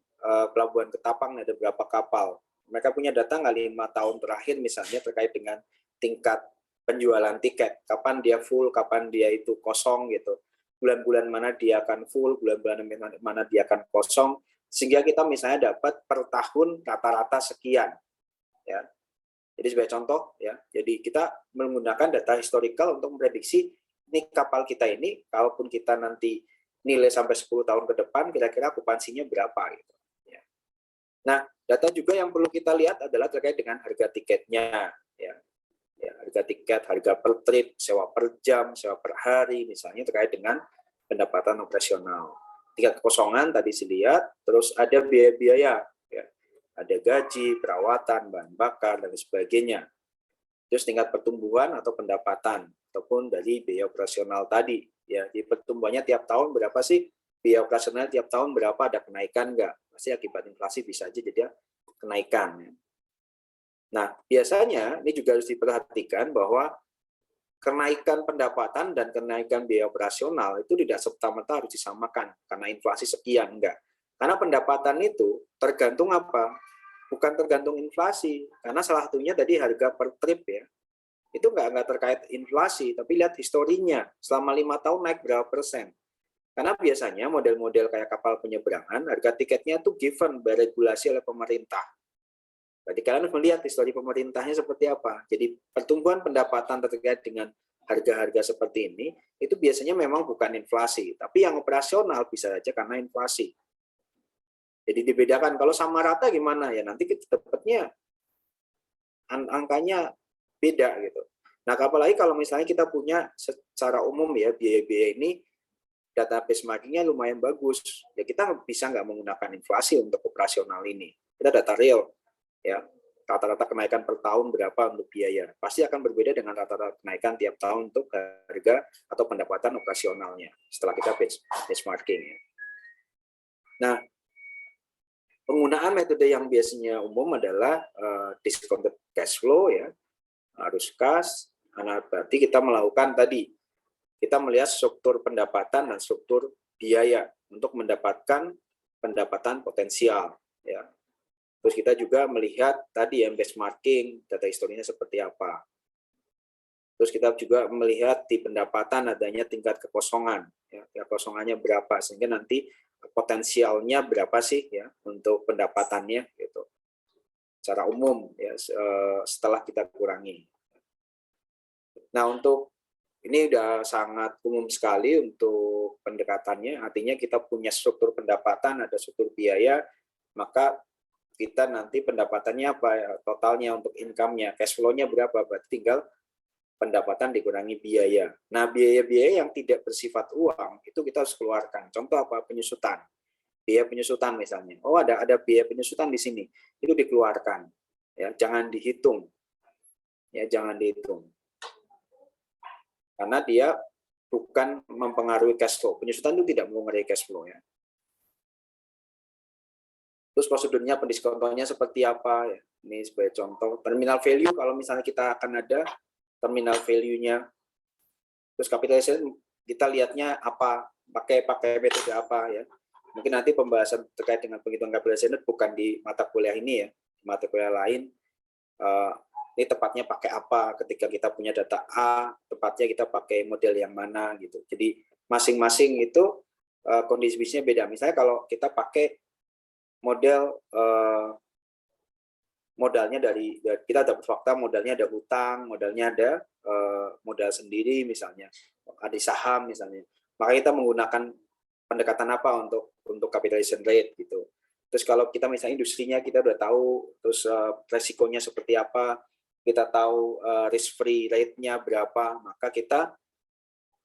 pelabuhan Ketapang ada berapa kapal. Mereka punya data nggak 5 tahun terakhir misalnya terkait dengan tingkat penjualan tiket. Kapan dia full, kapan dia itu kosong gitu. Bulan-bulan mana dia akan full, bulan-bulan mana dia akan kosong. Sehingga kita misalnya dapat per tahun rata-rata sekian. Ya. Jadi sebagai contoh, ya. Jadi kita menggunakan data historical untuk memprediksi ini kapal kita ini, kalaupun kita nanti nilai sampai 10 tahun ke depan, kira-kira okupansinya berapa gitu. Ya. Nah, data juga yang perlu kita lihat adalah terkait dengan harga tiketnya. Ya. Ya, harga tiket, harga per trip, sewa per jam, sewa per hari, misalnya terkait dengan pendapatan operasional. Tiket kosongan tadi dilihat, terus ada biaya-biaya. Ya. Ada gaji, perawatan, bahan bakar, dan sebagainya. Terus tingkat pertumbuhan atau pendapatan, ataupun dari biaya operasional tadi. Ya, di pertumbuhannya tiap tahun berapa sih? Biaya operasional tiap tahun berapa, ada kenaikan nggak? Pasti akibat inflasi bisa aja jadi kenaikan. Ya. Nah, biasanya ini juga harus diperhatikan bahwa kenaikan pendapatan dan kenaikan biaya operasional itu tidak serta-merta harus disamakan karena inflasi sekian, enggak. Karena pendapatan itu tergantung apa? Bukan tergantung inflasi, karena salah satunya tadi harga per trip ya. Itu nggak terkait inflasi, tapi lihat historinya. Selama 5 tahun naik berapa persen. Karena biasanya model-model kayak kapal penyeberangan, harga tiketnya itu given beregulasi oleh pemerintah. Berarti kalian harus melihat histori pemerintahnya seperti apa. Jadi pertumbuhan pendapatan terkait dengan harga-harga seperti ini, itu biasanya memang bukan inflasi. Tapi yang operasional bisa saja karena inflasi. Jadi dibedakan, kalau sama rata gimana? Ya nanti kita dapatnya angkanya beda gitu. Nah, apalagi kalau misalnya kita punya secara umum ya biaya-biaya ini data benchmarkingnya lumayan bagus, ya kita bisa nggak menggunakan inflasi untuk operasional ini. Kita data real, ya rata-rata kenaikan per tahun berapa untuk biaya. Pasti akan berbeda dengan rata-rata kenaikan tiap tahun untuk harga atau pendapatan operasionalnya setelah kita benchmarking. Nah, penggunaan metode yang biasanya umum adalah discounted cash flow, ya, arus kas. Nah, berarti kita melakukan tadi, kita melihat struktur pendapatan dan struktur biaya untuk mendapatkan pendapatan potensial, ya. Terus kita juga melihat tadi yang benchmarking, data historinya seperti apa. Terus kita juga melihat di pendapatan adanya tingkat kekosongan, ya, kekosongannya berapa, sehingga nanti potensialnya berapa sih ya untuk pendapatannya gitu. Secara umum ya setelah kita kurangi. Nah, untuk ini udah sangat umum sekali untuk pendekatannya, artinya kita punya struktur pendapatan, ada struktur biaya, maka kita nanti pendapatannya apa ya, totalnya untuk income-nya, cash flow-nya berapa, berarti tinggal pendapatan dikurangi biaya. Nah, biaya-biaya yang tidak bersifat uang itu kita harus keluarkan. Contoh apa? Penyusutan. Biaya penyusutan misalnya. Oh, ada biaya penyusutan di sini. Itu dikeluarkan. Ya, jangan dihitung. Ya, jangan dihitung. Karena dia bukan mempengaruhi cash flow. Penyusutan itu tidak mempengaruhi cash flow, ya. Terus prosedurnya, pendiskontonnya seperti apa? Ya. Ini sebagai contoh. Terminal value, kalau misalnya kita akan ada terminal value-nya, terus capitalization kita lihatnya apa, pakai metode apa, ya. Mungkin nanti pembahasan terkait dengan penghitungan capitalization bukan di mata kuliah ini, ya, di mata kuliah lain. Ini tepatnya pakai apa, ketika kita punya data A, tepatnya kita pakai model yang mana gitu. Jadi masing-masing itu kondisi bisnisnya beda. Misalnya kalau kita pakai model modalnya dari kita dapat fakta, modalnya ada hutang, modalnya ada modal sendiri misalnya, ada saham misalnya, maka kita menggunakan pendekatan apa untuk capitalization rate gitu. Terus kalau kita misalnya industrinya kita udah tahu, terus resikonya seperti apa, kita tahu risk free rate-nya berapa, maka kita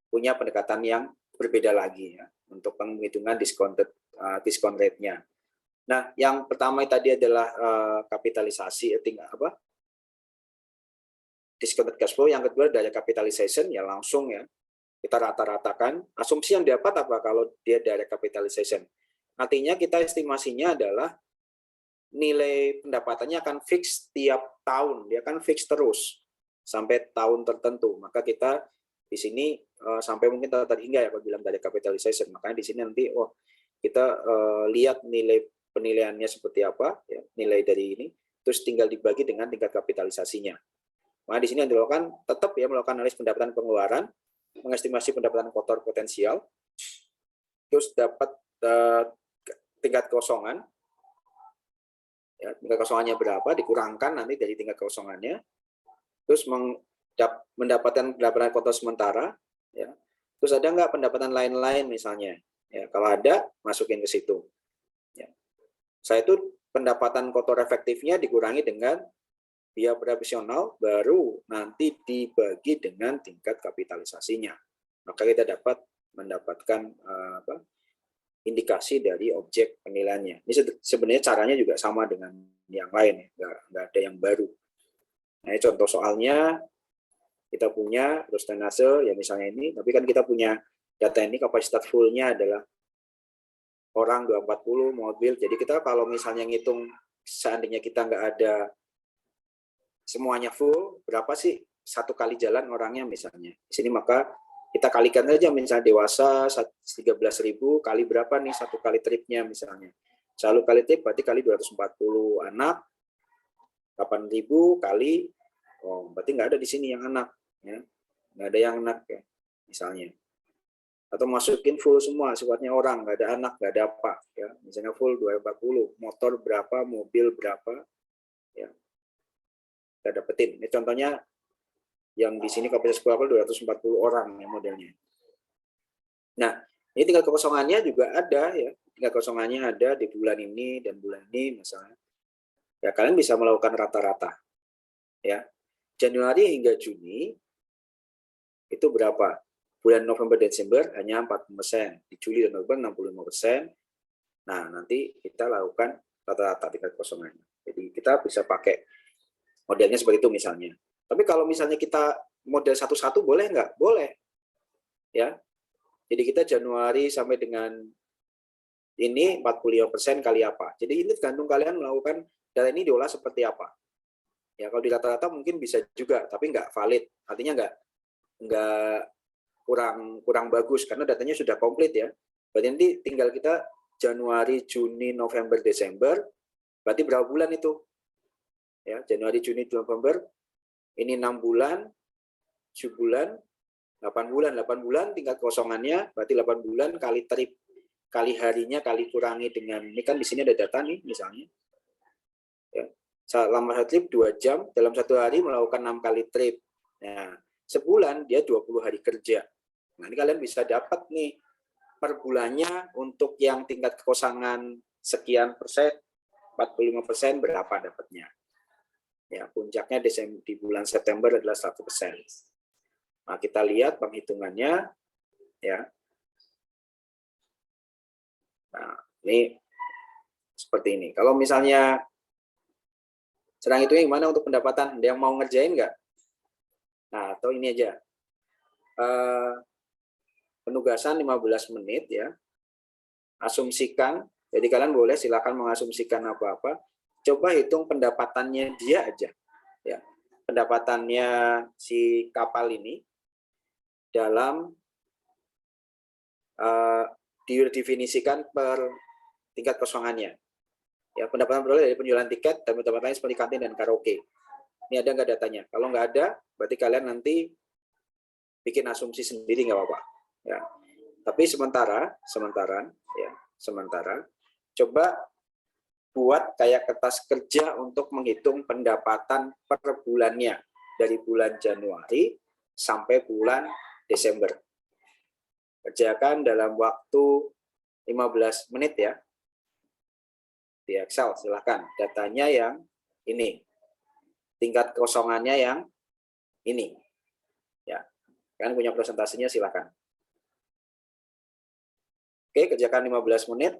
punya pendekatan yang berbeda lagi ya untuk penghitungan discount rate-nya. Nah, yang pertama tadi adalah kapitalisasi, discounted cash flow. Yang kedua dari capitalization, ya langsung ya kita rata-ratakan. Asumsi yang dapat apa kalau dia dari capitalization? Artinya kita estimasinya adalah nilai pendapatannya akan fix tiap tahun, dia akan fix terus sampai tahun tertentu. Maka kita di sini sampai mungkin terhingga ya kalau bilang dari capitalization. Makanya di sini nanti kita lihat nilai penilaiannya seperti apa, ya, nilai dari ini, terus tinggal dibagi dengan tingkat kapitalisasinya. Nah, di sini yang dilakukan tetap ya melakukan analisis pendapatan pengeluaran, mengestimasi pendapatan kotor potensial, terus dapat tingkat kosongan, ya, tingkat kosongannya berapa, dikurangkan nanti dari tingkat kosongannya, terus mendapatkan pendapatan kotor sementara, ya, terus ada nggak pendapatan lain-lain misalnya, ya, kalau ada masukin ke situ. Ya. Saya itu pendapatan kotor efektifnya dikurangi dengan biaya operasional, baru nanti dibagi dengan tingkat kapitalisasinya. Maka kita dapat mendapatkan indikasi dari objek penilaiannya. Ini sebenarnya caranya juga sama dengan yang lain, ya. Nggak ada yang baru. Nah, ini contoh soalnya kita punya Rustenase, ya misalnya ini, tapi kan kita punya data ini kapasitas full-nya adalah orang 240 mobil. Jadi kita kalau misalnya ngitung seandainya kita nggak ada semuanya full, berapa sih satu kali jalan orangnya misalnya. Di sini maka kita kalikan saja misalnya dewasa 13.000 kali berapa nih satu kali tripnya misalnya. Selalu kali trip berarti kali 240, anak 8.000 kali, berarti nggak ada di sini yang anak, ya. Nggak ada yang anak ya misalnya. Atau masukin full semua, sifatnya orang, nggak ada anak, nggak ada apa, ya. Misalnya full 240, motor berapa, mobil berapa, ya. Kita dapetin. Ini contohnya yang di sini kapasitas keluarga 240 orang ya modelnya. Nah, ini tingkat kekosongannya juga ada ya. Tingkat kekosongannya ada di bulan ini dan bulan ini misalnya. Ya, kalian bisa melakukan rata-rata. Ya. Januari hingga Juni itu berapa? bulan November Desember hanya 40%, di Juli dan November 65%. Nah, nanti kita lakukan rata-rata tingkat kosongannya. Jadi kita bisa pakai modelnya seperti itu misalnya. Tapi kalau misalnya kita model satu-satu boleh nggak? Boleh. Ya. Jadi kita Januari sampai dengan ini 45% kali apa. Jadi ini tergantung kalian melakukan data ini diolah seperti apa. Ya, kalau di rata-rata mungkin bisa juga, tapi nggak valid. Artinya nggak kurang bagus karena datanya sudah komplit ya. Berarti nanti tinggal kita Januari, Juni, November, Desember. Berarti berapa bulan itu? Ya, Januari, Juni, November. Ini 6 bulan, 7 bulan, 8 bulan. 8 bulan tingkat kosongannya berarti 8 bulan kali trip, kali harinya, kali kurangi dengan, ini kan di sini ada data nih misalnya. Ya. Selama satu trip 2 jam, dalam satu hari melakukan 6 kali trip. Nah, sebulan dia 20 hari kerja. Nah, ini kalian bisa dapat nih per bulannya untuk yang tingkat kekosangan sekian persen, 45% berapa dapatnya. Ya, puncaknya di bulan September adalah 100%. Nah, kita lihat penghitungannya ya. Nah, ini seperti ini. Kalau misalnya serang itu yang mana untuk pendapatan? Ada yang mau ngerjain nggak? Nah, atau ini aja. Penugasan 15 menit ya. Asumsikan, jadi kalian boleh silakan mengasumsikan apa-apa. Coba hitung pendapatannya dia aja. Ya. Pendapatannya si kapal ini dalam didefinisikan per tingkat kosongannya. Ya, pendapatan beroleh dari penjualan tiket dan tempat lain seperti kantin dan karaoke. Ini ada nggak datanya? Kalau nggak ada, berarti kalian nanti bikin asumsi sendiri nggak apa-apa. Ya. Tapi sementara, coba buat kayak kertas kerja untuk menghitung pendapatan per bulannya dari bulan Januari sampai bulan Desember. Kerjakan dalam waktu 15 menit ya. Di Excel silahkan. Datanya yang ini. Tingkat kosongannya yang ini. Ya. Kalian punya presentasinya silahkan. Oke, kerjakan 15 menit.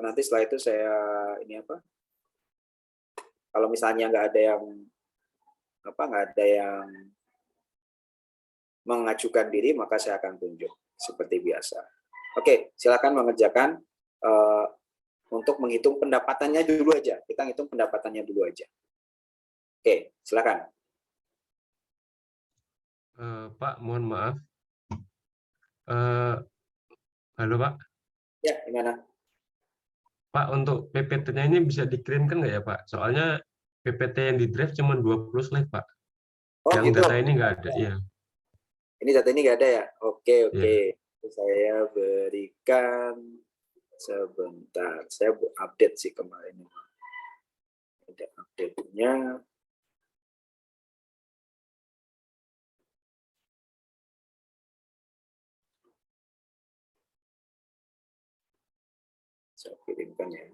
Nanti setelah itu saya ini apa? Kalau misalnya nggak ada yang mengajukan diri, maka saya akan tunjuk seperti biasa. Oke, silakan mengerjakan untuk menghitung pendapatannya dulu aja. Kita ngitung pendapatannya dulu aja. Oke, silakan. Pak, mohon maaf. Halo Pak. Ya, gimana? Pak, untuk PPT-nya ini bisa dikirimkan nggak ya Pak? Soalnya PPT yang di drive cuma 20 slide Pak. Oh, Yang gitu. data ini nggak ada. Iya. Ini data ini nggak ada ya? Oke. Iya. Saya berikan sebentar. Saya update sih kemarin. Ada update-nya. Saya kirimkan ya.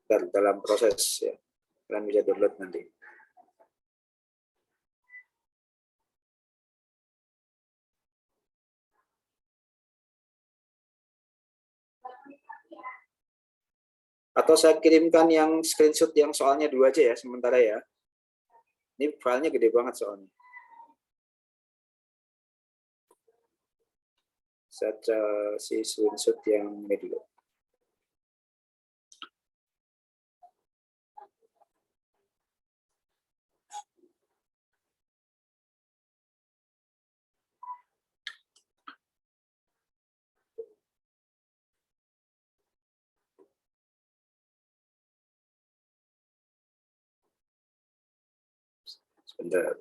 Dalam proses ya. Kalian bisa download nanti. Atau saya kirimkan yang screenshot yang soalnya dulu aja ya, sementara ya. Ini filenya gede banget soalnya. Saya si screenshot yang ini dulu. Bentar.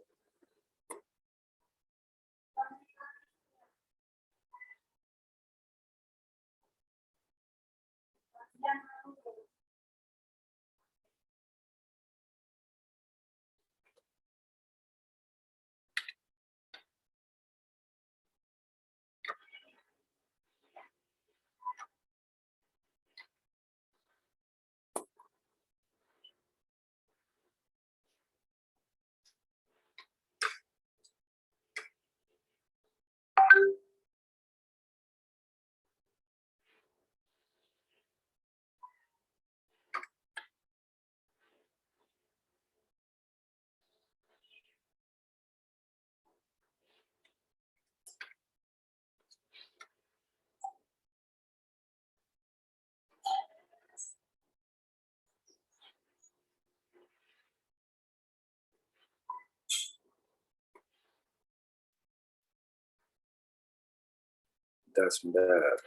Sebentar.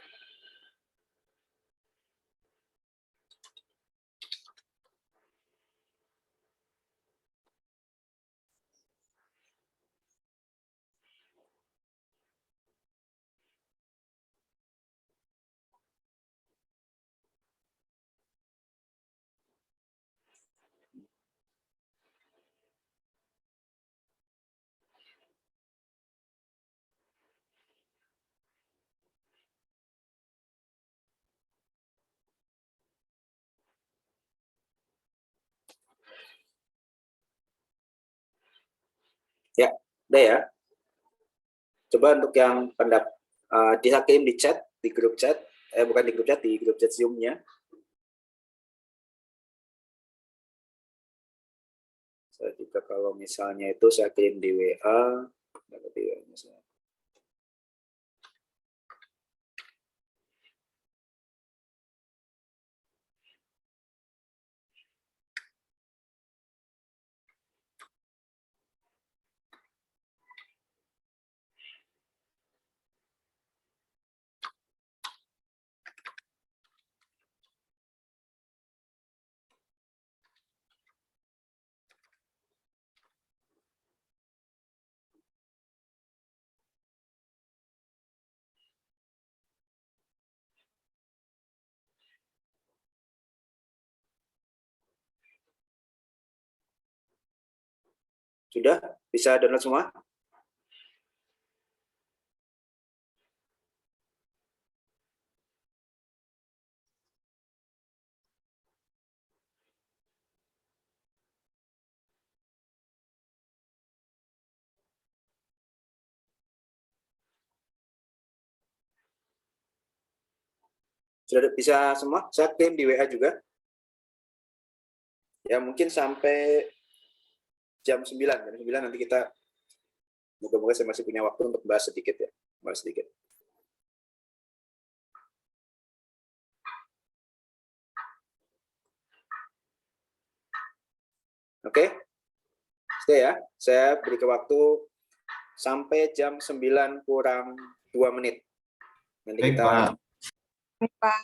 Ya, udah ya. Coba untuk yang dihakim di chat, di grup chat, bukan di grup chat, di grup chat Zoom-nya. Saya juga kalau misalnya itu saya kirim di WA, misalnya. Sudah? Bisa download semua? Sudah bisa semua? Saya kirim di WA juga. Ya, mungkin sampai jam 9. Jam 9 nanti kita, moga-moga saya masih punya waktu untuk bahas sedikit ya. Bahas sedikit. Oke? Stay ya. Saya beri ke waktu sampai jam 9 kurang 2 menit. Nanti Baik, kita Pak. Baik, Pak.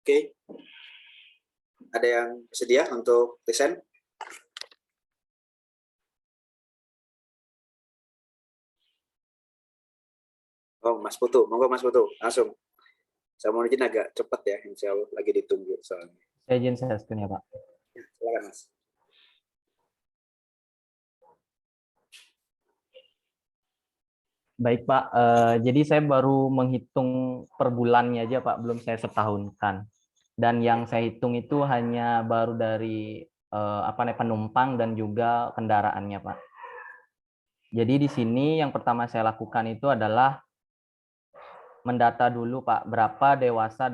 Oke. Ada yang bersedia untuk present? Oh, Mas Putu. Monggo Mas Putu, langsung. Saya mau izin agak cepat ya, insya Allah lagi ditunggu soalnya. Saya izin share screen ya, Pak. Ya, silakan Mas. Baik, Pak. Jadi saya baru menghitung per bulannya aja, Pak. Belum saya setahunkan. Dan yang saya hitung itu hanya baru dari penumpang dan juga kendaraannya, Pak. Jadi di sini yang pertama saya lakukan itu adalah mendata dulu, Pak, berapa dewasa.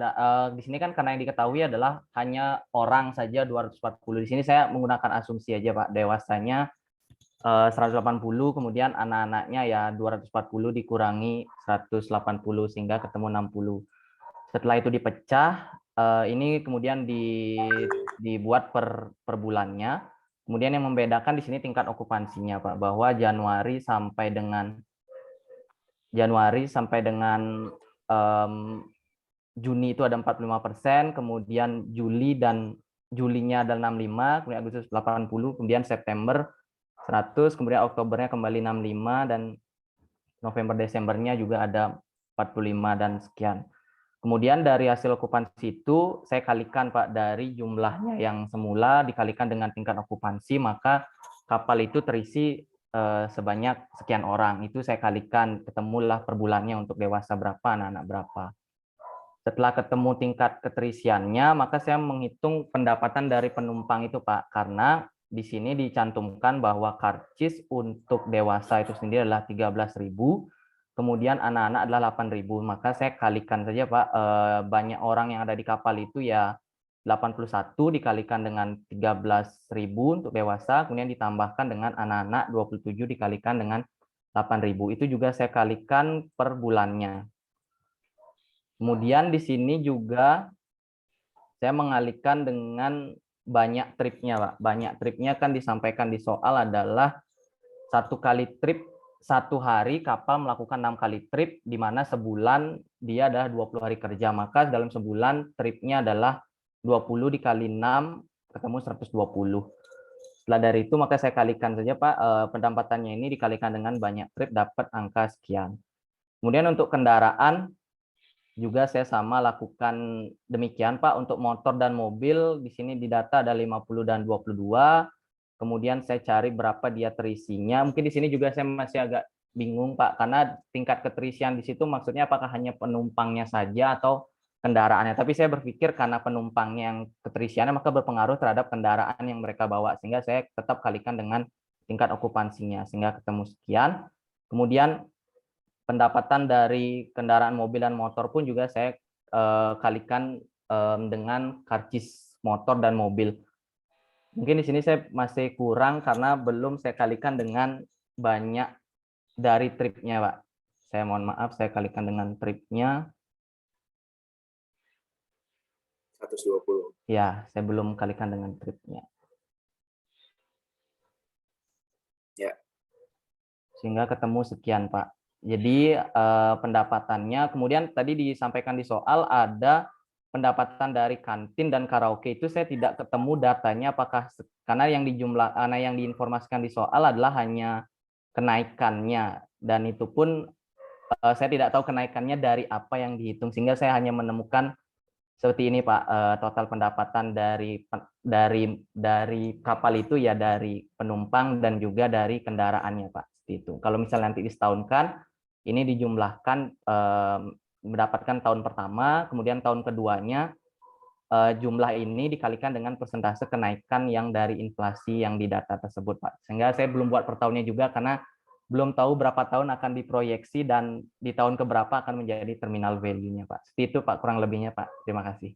Di sini kan karena yang diketahui adalah hanya orang saja 240. Di sini saya menggunakan asumsi aja, Pak. Dewasanya 180, kemudian anak-anaknya ya 240 dikurangi 180 sehingga ketemu 60. Setelah itu dipecah, ini kemudian dibuat per bulannya. Kemudian yang membedakan di sini tingkat okupansinya, Pak, bahwa Januari sampai dengan Juni itu ada 45%, kemudian Julinya ada 65, kemudian Agustus 80, kemudian September 100, kemudian Oktobernya kembali 65, dan November Desembernya juga ada 45 dan sekian. Kemudian dari hasil okupansi itu saya kalikan, Pak, dari jumlahnya yang semula dikalikan dengan tingkat okupansi, maka kapal itu terisi sebanyak sekian orang. Itu saya kalikan, ketemulah per bulannya untuk dewasa berapa, anak-anak berapa. Setelah ketemu tingkat keterisiannya, maka saya menghitung pendapatan dari penumpang itu, Pak, karena di sini dicantumkan bahwa karcis untuk dewasa itu sendiri adalah 13.000, kemudian anak-anak adalah 8.000. Maka saya kalikan saja, Pak, banyak orang yang ada di kapal itu ya 81 dikalikan dengan 13.000 untuk dewasa, kemudian ditambahkan dengan anak-anak 27 dikalikan dengan 8.000. Itu juga saya kalikan per bulannya. Kemudian di sini juga saya mengalihkan dengan banyak tripnya, Pak. Banyak tripnya kan disampaikan di soal adalah 1 kali trip 1 hari kapal melakukan 6 kali trip, di mana sebulan dia adalah 20 hari kerja. Maka dalam sebulan tripnya adalah 20 dikali 6 ketemu 120. Setelah dari itu maka saya kalikan saja, Pak, pendapatannya ini dikalikan dengan banyak trip dapat angka sekian. Kemudian untuk kendaraan juga saya sama lakukan demikian, Pak. Untuk motor dan mobil di sini didata ada 50 dan 22. Kemudian saya cari berapa dia terisinya. Mungkin di sini juga saya masih agak bingung, Pak, karena tingkat keterisian di situ maksudnya apakah hanya penumpangnya saja atau kendaraannya. Tapi saya berpikir karena penumpangnya yang keterisiannya maka berpengaruh terhadap kendaraan yang mereka bawa, sehingga saya tetap kalikan dengan tingkat okupansinya sehingga ketemu sekian. Kemudian pendapatan dari kendaraan mobil dan motor pun juga saya kalikan dengan karcis motor dan mobil. Mungkin di sini saya masih kurang karena belum saya kalikan dengan banyak dari tripnya, Pak. Saya mohon maaf, saya kalikan dengan tripnya. 120. Ya, saya belum kalikan dengan tripnya. Ya. Sehingga ketemu sekian, Pak. Jadi pendapatannya, kemudian tadi disampaikan di soal ada pendapatan dari kantin dan karaoke, itu saya tidak ketemu datanya apakah karena yang diinformasikan di soal adalah hanya kenaikannya, dan itu pun saya tidak tahu kenaikannya dari apa yang dihitung, sehingga saya hanya menemukan seperti ini, Pak, total pendapatan dari kapal itu ya dari penumpang dan juga dari kendaraannya, Pak, seperti itu. Kalau misalnya nanti disetahunkan, ini dijumlahkan mendapatkan tahun pertama, kemudian tahun keduanya jumlah ini dikalikan dengan persentase kenaikan yang dari inflasi yang di data tersebut, Pak. Sehingga saya belum buat per tahunnya juga karena belum tahu berapa tahun akan diproyeksi dan di tahun keberapa akan menjadi terminal value-nya, Pak. Seperti itu, Pak, kurang lebihnya, Pak. Terima kasih.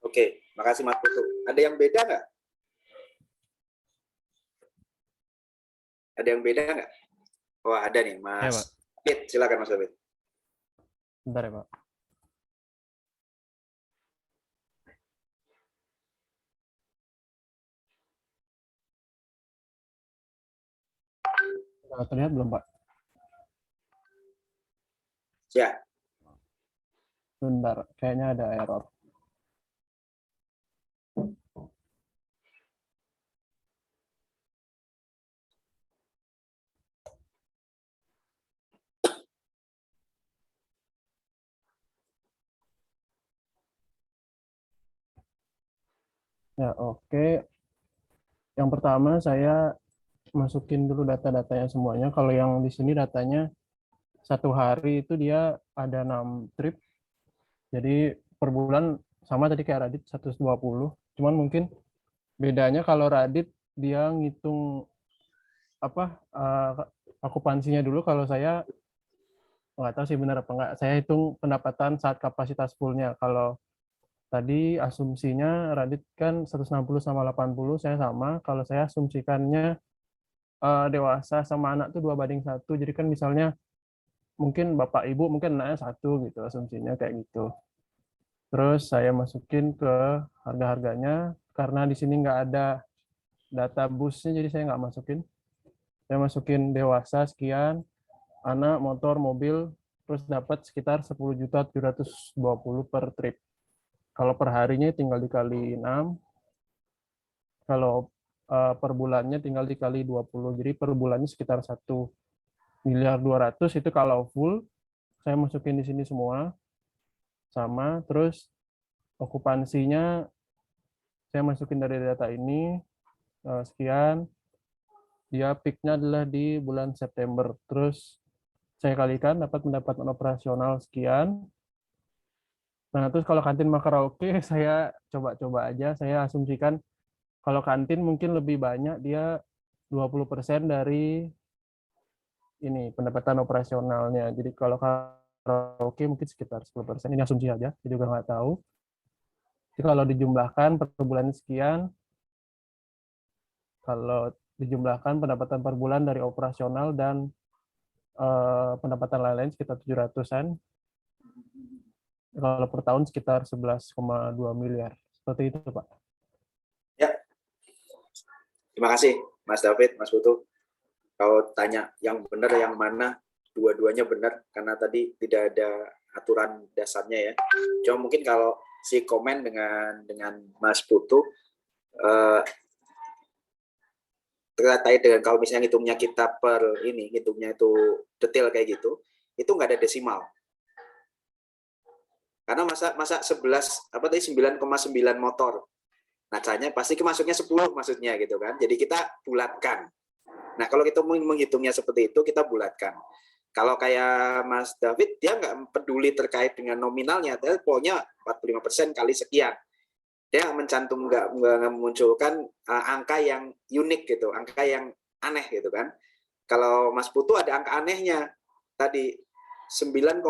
Oke, makasih Mas Putu. Ada yang beda nggak? Ada yang beda nggak? Oh, ada nih, Mas. Ya, Pak. Silakan Mas David. Bentar ya, Pak. Sudah terlihat belum, Pak? Ya. Bentar, kayaknya ada error. Ya, oke. Yang pertama saya masukin dulu data-datanya semuanya. Kalau yang di sini datanya satu hari itu dia ada 6 trip. Jadi per bulan sama tadi kayak Radit 120. Cuman mungkin bedanya kalau Radit dia ngitung apa okupansinya dulu, kalau saya nggak tahu sih benar apa nggak. Saya hitung pendapatan saat kapasitas fullnya. Kalau tadi asumsinya Radit kan 160 sama 80, saya sama. Kalau saya asumsikannya dewasa sama anak tuh 2:1. Jadi kan misalnya mungkin bapak ibu mungkin anaknya 1 gitu, asumsinya kayak gitu. Terus saya masukin ke harga-harganya, karena di sini nggak ada data busnya jadi saya nggak masukin. Saya masukin dewasa sekian, anak, motor, mobil, terus dapat sekitar 10.720 per trip. Kalau per harinya tinggal dikali 6, kalau per bulannya tinggal dikali 20. Jadi per bulannya sekitar 1.200.000.000 itu kalau full. Saya masukin di sini semua sama. Terus okupansinya saya masukin dari data ini sekian. Dia peaknya adalah di bulan September. Terus saya kalikan dapat pendapatan operasional sekian. Nah, terus kalau kantin sama karaoke saya coba-coba aja. Saya asumsikan kalau kantin mungkin lebih banyak, dia 20% dari ini pendapatan operasionalnya. Jadi kalau karaoke mungkin sekitar 10%. Ini asumsi aja, saya juga nggak tahu. Jadi kalau dijumlahkan per bulan sekian, kalau dijumlahkan pendapatan per bulan dari operasional dan pendapatan lain-lain sekitar 700-an. Kalau per tahun sekitar 11,2 miliar. Seperti itu, Pak. Ya, terima kasih Mas David, Mas Putu. Kalau tanya yang benar yang mana, dua-duanya benar, karena tadi tidak ada aturan dasarnya ya. Cuma mungkin kalau si komen dengan Mas Putu terkait dengan kalau misalnya ngitungnya kita per ini, ngitungnya itu detail kayak gitu, itu nggak ada desimal. Karena masa 9,9 motor. Nacanya pasti masuknya 10 maksudnya gitu kan. Jadi kita bulatkan. Nah, kalau kita menghitungnya seperti itu, kita bulatkan. Kalau kayak Mas David, dia nggak peduli terkait dengan nominalnya, dia pokoknya 45% kali sekian. Dia mencantum, nggak memunculkan angka yang unik gitu, angka yang aneh gitu kan. Kalau Mas Putu ada angka anehnya tadi 9,9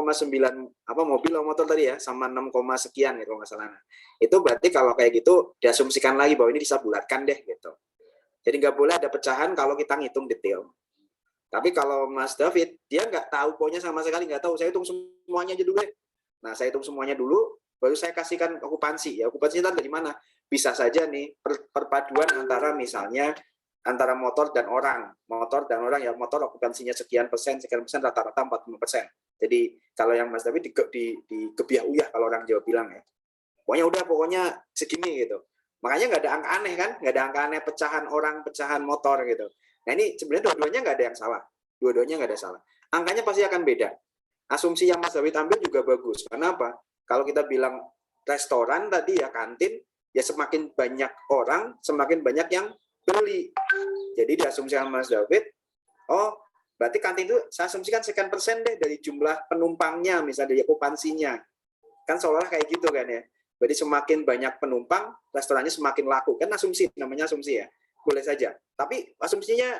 mobil atau motor tadi ya, sama 6, sekian gitu nggak salah. Itu berarti kalau kayak gitu diasumsikan lagi bahwa ini bisa bulatkan deh gitu. Jadi nggak boleh ada pecahan kalau kita ngitung detail. Tapi kalau Mas David, dia nggak tahu, pokoknya sama sekali nggak tahu. Saya hitung semuanya aja dulu deh. Nah, saya hitung semuanya dulu, baru saya kasihkan okupansi. Ya, okupansinya dari mana? Bisa saja nih perpaduan antara misalnya antara motor dan orang ya, motor okupansinya sekian persen rata-rata 45%. Jadi kalau yang Mas David di gebiah uyah kalau orang Jawa bilang ya. Pokoknya segini gitu. Makanya nggak ada angka aneh kan, nggak ada angka aneh pecahan orang, pecahan motor gitu. Nah ini sebenarnya dua-duanya nggak ada yang salah, dua-duanya nggak ada salah. Angkanya pasti akan beda. Asumsi yang Mas David ambil juga bagus. Kenapa? Kalau kita bilang restoran tadi ya, kantin, ya semakin banyak orang, semakin banyak yang beli. Jadi diasumsikan Mas David, oh berarti kantin itu saya asumsikan sekian persen deh dari jumlah penumpangnya, misalnya dari okupansinya. Kan seolah-olah kayak gitu kan ya. Berarti semakin banyak penumpang, restorannya semakin laku. Kan asumsi, namanya asumsi ya. Boleh saja. Tapi asumsinya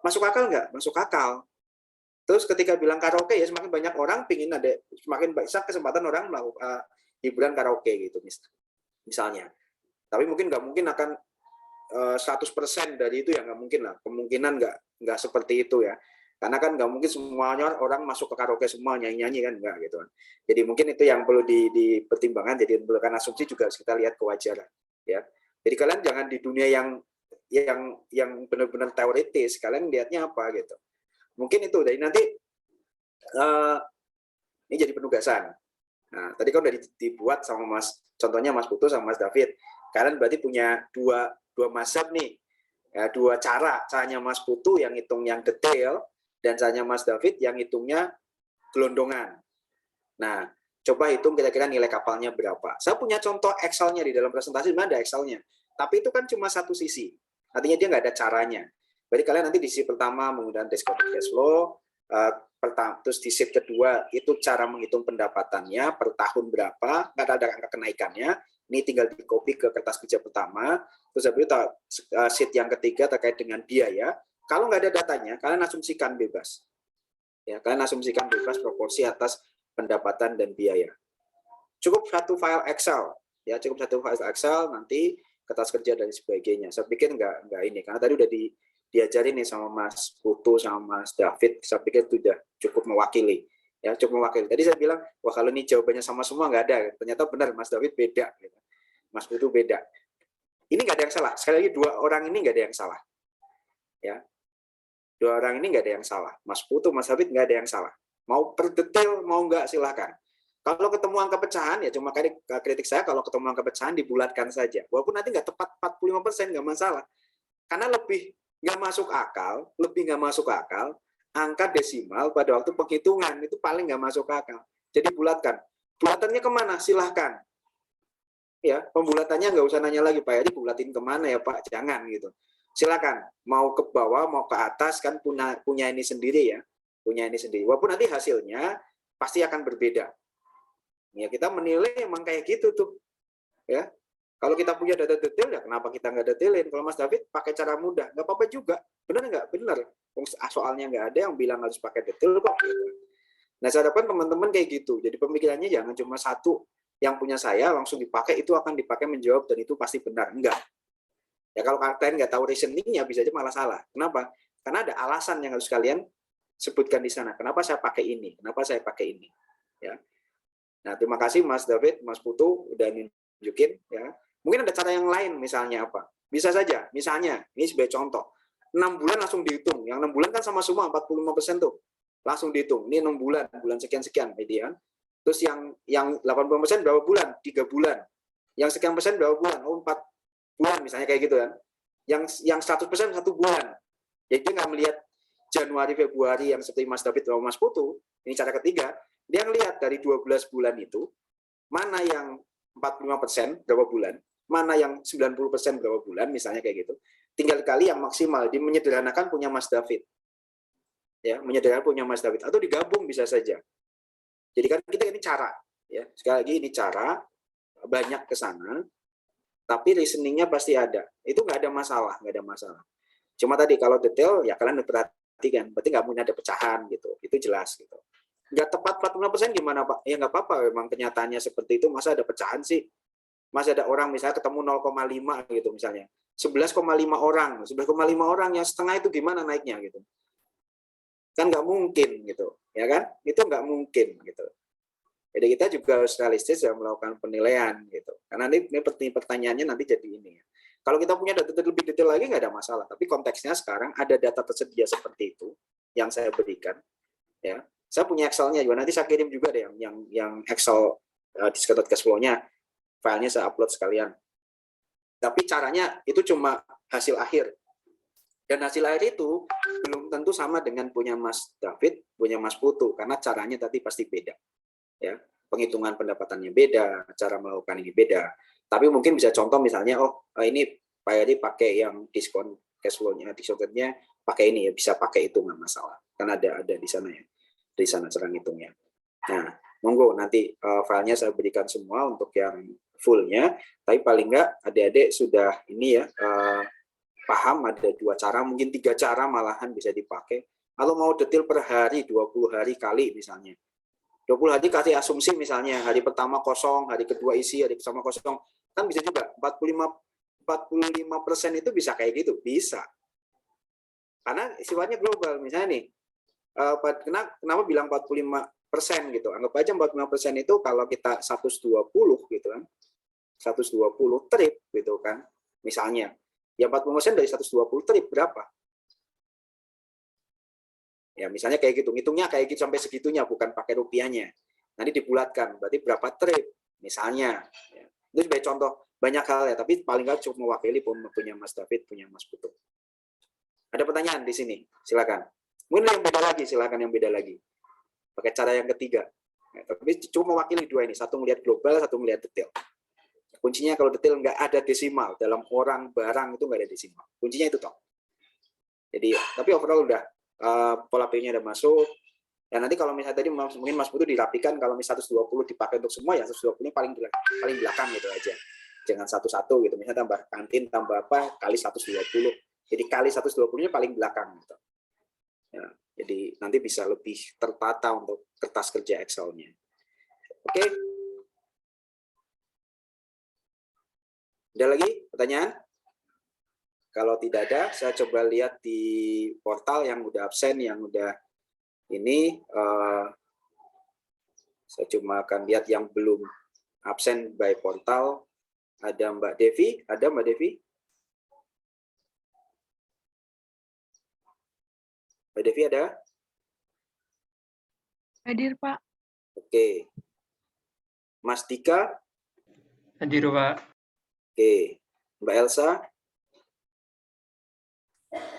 masuk akal nggak? Masuk akal. Terus ketika bilang karaoke ya semakin banyak orang pingin ada, semakin besar kesempatan orang melakukan hiburan karaoke gitu misalnya. Tapi mungkin nggak mungkin akan 100% dari itu ya, nggak mungkin lah. Kemungkinan nggak seperti itu ya. Karena kan nggak mungkin semuanya orang masuk ke karaoke semua nyanyi-nyanyi kan, enggak gitu kan. Jadi mungkin itu yang perlu dipertimbangkan. Jadi bukan asumsi, juga harus kita lihat kewajaran ya. Jadi kalian jangan di dunia yang benar-benar teoritis, kalian lihatnya apa gitu. Mungkin itu dari nanti ini jadi penugasan. Nah, tadi kan udah dibuat sama contohnya Mas Putu sama Mas David. Kalian berarti punya dua mazhab nih. Ya, dua caranya Mas Putu yang hitung yang detail, dan caranya Mas David yang hitungnya gelondongan. Nah, coba hitung kira-kira nilai kapalnya berapa. Saya punya contoh Excel-nya di dalam presentasi, mana ada Excel-nya. Tapi itu kan cuma satu sisi. Artinya dia nggak ada caranya. Berarti kalian nanti di sisi pertama menggunakan discounted cash flow, terus di sheet kedua itu cara menghitung pendapatannya per tahun berapa, nggak ada angka kenaikannya. Ini tinggal di copy ke kertas kerja pertama. Terus habis itu sheet yang ketiga terkait dengan biaya. Kalau nggak ada datanya, kalian asumsikan bebas. Ya, kalian asumsikan bebas proporsi atas pendapatan dan biaya. Cukup satu file Excel, ya cukup satu file Excel, nanti kertas kerja dan sebagainya. Saya pikir nggak ini, karena tadi udah diajarin nih sama Mas Putu sama Mas David, saya pikir itu udah cukup mewakili. Ya, cukup mewakili. Tadi saya bilang, wah kalau ini jawabannya sama semua nggak ada. Ternyata benar, Mas David beda. Mas Putu beda. Ini nggak ada yang salah. Sekali lagi, dua orang ini nggak ada yang salah. Ya, dua orang ini nggak ada yang salah. Mas Putu, Mas David nggak ada yang salah. Mau per detail, mau nggak silahkan. Kalau ketemu angka pecahan, ya cuma kritik saya, kalau ketemu angka pecahan dibulatkan saja. Walaupun nanti nggak tepat 45%, nggak masalah. Karena lebih nggak masuk akal, angka desimal pada waktu penghitungan itu paling nggak masuk akal. Jadi bulatkan. Bulatannya kemana? Silahkan. Ya, pembulatannya nggak usah nanya lagi, Pak Edi bulatin kemana ya Pak? Jangan gitu. Silakan. Mau ke bawah, mau ke atas, kan punya ini sendiri ya. Punya ini sendiri. Walaupun nanti hasilnya pasti akan berbeda. Ya, kita menilai emang kayak gitu tuh. Ya. Kalau kita punya data detail, ya kenapa kita nggak detailin? Kalau Mas David pakai cara mudah, nggak apa-apa juga. Benar nggak? Benar. Soalnya nggak ada yang bilang harus pakai detail kok. Nah, saya harapkan teman-teman kayak gitu. Jadi pemikirannya jangan cuma satu yang punya saya langsung dipakai, itu akan dipakai menjawab dan itu pasti benar. Enggak. Ya kalau kalian nggak tahu reasoningnya, bisa aja malah salah. Kenapa? Karena ada alasan yang harus kalian sebutkan di sana. Kenapa saya pakai ini? Kenapa saya pakai ini? Ya. Nah, terima kasih Mas David, Mas Putu udah nunjukin ya. Mungkin ada cara yang lain, misalnya apa? Bisa saja, misalnya, ini sebagai contoh, 6 bulan langsung dihitung. Yang 6 bulan kan sama semua, 45% tuh. Langsung dihitung. Ini 6 bulan, bulan sekian-sekian. Terus yang 80% berapa bulan? 3 bulan. Yang sekian persen berapa bulan? Oh, 4 bulan, misalnya kayak gitu kan. Yang 100% 1 bulan. Jadi dia nggak melihat Januari, Februari yang seperti Mas David atau Mas Putu. Ini cara ketiga. Dia ngelihat dari 12 bulan itu, mana yang 45% berapa bulan, mana yang 90% berapa bulan, misalnya kayak gitu. Tinggal kali yang maksimal, menyederhanakan punya Mas David. Ya, menyederhanakan punya Mas David. Atau digabung bisa saja. Jadi kan kita ini cara. Ya. Sekali lagi ini cara, banyak ke sana, tapi reasoningnya pasti ada. Itu nggak ada masalah, nggak ada masalah. Cuma tadi kalau detail, ya kalian perhatikan. Berarti nggak mungkin ada pecahan gitu. Itu jelas gitu. Nggak tepat 45% gimana Pak? Ya nggak apa-apa, memang kenyataannya seperti itu, masa ada pecahan sih? Masa ada orang misalnya ketemu 0,5 gitu misalnya. 11,5 orang, 11,5 orang yang setengah itu gimana naiknya gitu. Kan nggak mungkin gitu, ya kan? Itu nggak mungkin gitu. Jadi kita juga harus realistis dalam melakukan penilaian gitu. Karena ini pertanyaannya nanti jadi ini. Kalau kita punya data lebih detail lagi nggak ada masalah, tapi konteksnya sekarang ada data tersedia seperti itu yang saya berikan, ya. Saya punya Excel-nya juga, nanti saya kirim juga deh yang Excel discounted cash flow-nya, filenya saya upload sekalian. Tapi caranya itu cuma hasil akhir. Dan hasil akhir itu belum tentu sama dengan punya Mas David, punya Mas Putu, karena caranya tadi pasti beda. Ya, penghitungan pendapatannya beda, cara melakukan ini beda. Tapi mungkin bisa contoh misalnya, ini Pak Yadi pakai yang diskon cash flow-nya, discounted-nya pakai ini ya, bisa pakai itu nggak masalah. Karena ada di sana ya. Di sana cara ngitungnya. Nah, monggo nanti filenya saya berikan semua untuk yang fullnya, tapi paling nggak adik-adik sudah ini ya paham ada 2 cara, mungkin 3 cara malahan bisa dipakai. Kalau mau detail per hari, 20 hari kali misalnya. 20 hari kasih asumsi misalnya, hari pertama kosong, hari kedua isi, hari pertama kosong. Kan bisa juga, 45% itu bisa kayak gitu, bisa. Karena sifatnya global, misalnya nih, kenapa bilang 45% gitu? Anggap aja 45% itu kalau kita 120 gitu kan, 120 trip gitu kan, misalnya, ya 40% dari 120 trip berapa? Ya misalnya kayak gitu, ngitungnya kayak gitu sampai segitunya, bukan pakai rupiahnya. Nanti dibulatkan, berarti berapa trip? Misalnya, ya. Itu sebagai contoh banyak hal ya, tapi paling nggak cukup mewakili punya Mas David, punya Mas Putu. Ada pertanyaan di sini, silakan. Mungkin yang beda lagi, silakan yang beda lagi. Pakai cara yang ketiga. Ya, tapi cuma mewakili 2 ini, satu melihat global, satu melihat detail. kuncinya kalau detail nggak ada desimal dalam orang barang itu nggak ada desimal. Kuncinya itu toh. Jadi tapi overall udah pola P-nya udah masuk. Ya nanti kalau misalnya tadi mungkin Mas Putu dirapikan kalau misalnya 120 dipakai untuk semua ya 120 ini paling belakang gitu aja. Jangan satu-satu gitu. Misalnya tambah kantin tambah apa kali 120. Jadi kali 120-nya paling belakang gitu. Ya, jadi nanti bisa lebih tertata untuk kertas kerja Excel-nya. Oke. Ada lagi pertanyaan? Kalau tidak ada, saya coba lihat di portal yang udah absen, yang udah ini. Saya cuma akan lihat yang belum absen by portal. Ada Mbak Devi? Ada Mbak Devi? Mbak Devi ada? Hadir, Pak. Oke. Mas Dika? Hadir, Pak. Oke. Mbak Elsa?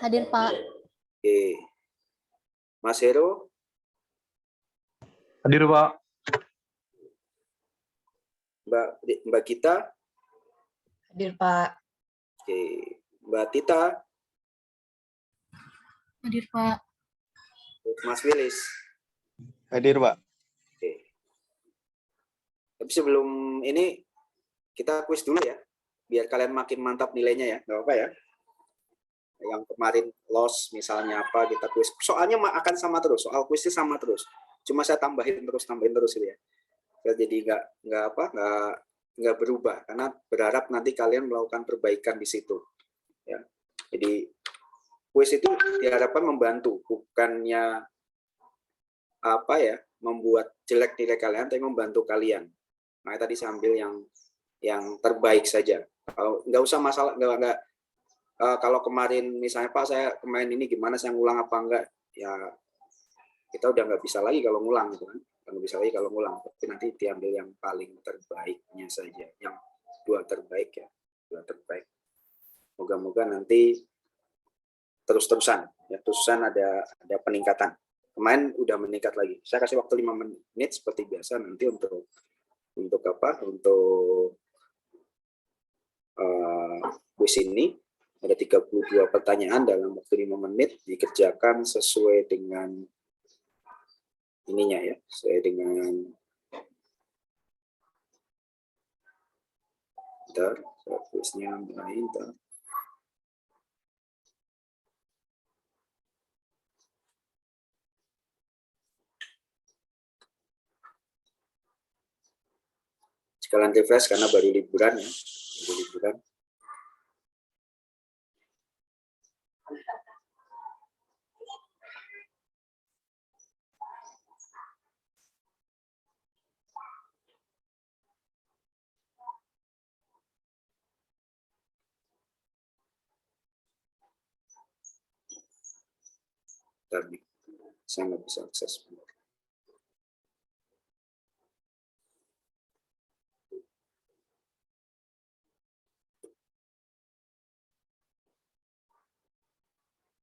Hadir, Pak. Oke. Mas Hero? Hadir, Pak. Mbak Gita? Hadir, Pak. Oke. Mbak Tita? Hadir, Pak. Mas Willis? Hadir, Pak. Oke. Tapi sebelum ini kita kuis dulu ya, biar kalian makin mantap nilainya ya, nggak apa-apa ya. Yang kemarin loss misalnya apa kita kuis, soalnya akan sama terus, soal kuisnya sama terus. Cuma saya tambahin terus gitu ya. Jadi nggak berubah karena berharap nanti kalian melakukan perbaikan di situ. Ya. Jadi kuis itu diharapkan membantu, bukannya apa ya membuat jelek nilai kalian, tapi membantu kalian. Nah tadi sambil yang terbaik saja. Kalau nggak usah masalah nggak kalau kemarin misalnya Pak saya kemarin ini gimana saya ngulang apa enggak ya kita udah nggak bisa lagi kalau ngulang gitu kan. Nggak bisa lagi kalau ngulang, tapi nanti diambil yang paling terbaiknya saja, yang dua terbaik ya, dua terbaik. Moga-moga nanti terus-terusan ada peningkatan. Kemarin udah meningkat lagi. Saya kasih waktu 5 menit seperti biasa nanti untuk kuis ini. Ada 32 pertanyaan dalam waktu 5 menit dikerjakan sesuai dengan ininya ya, sesuai dengan kuisnya mulai sekalian refresh karena baru liburan ya, baru liburan. Saya nggak bisa akses.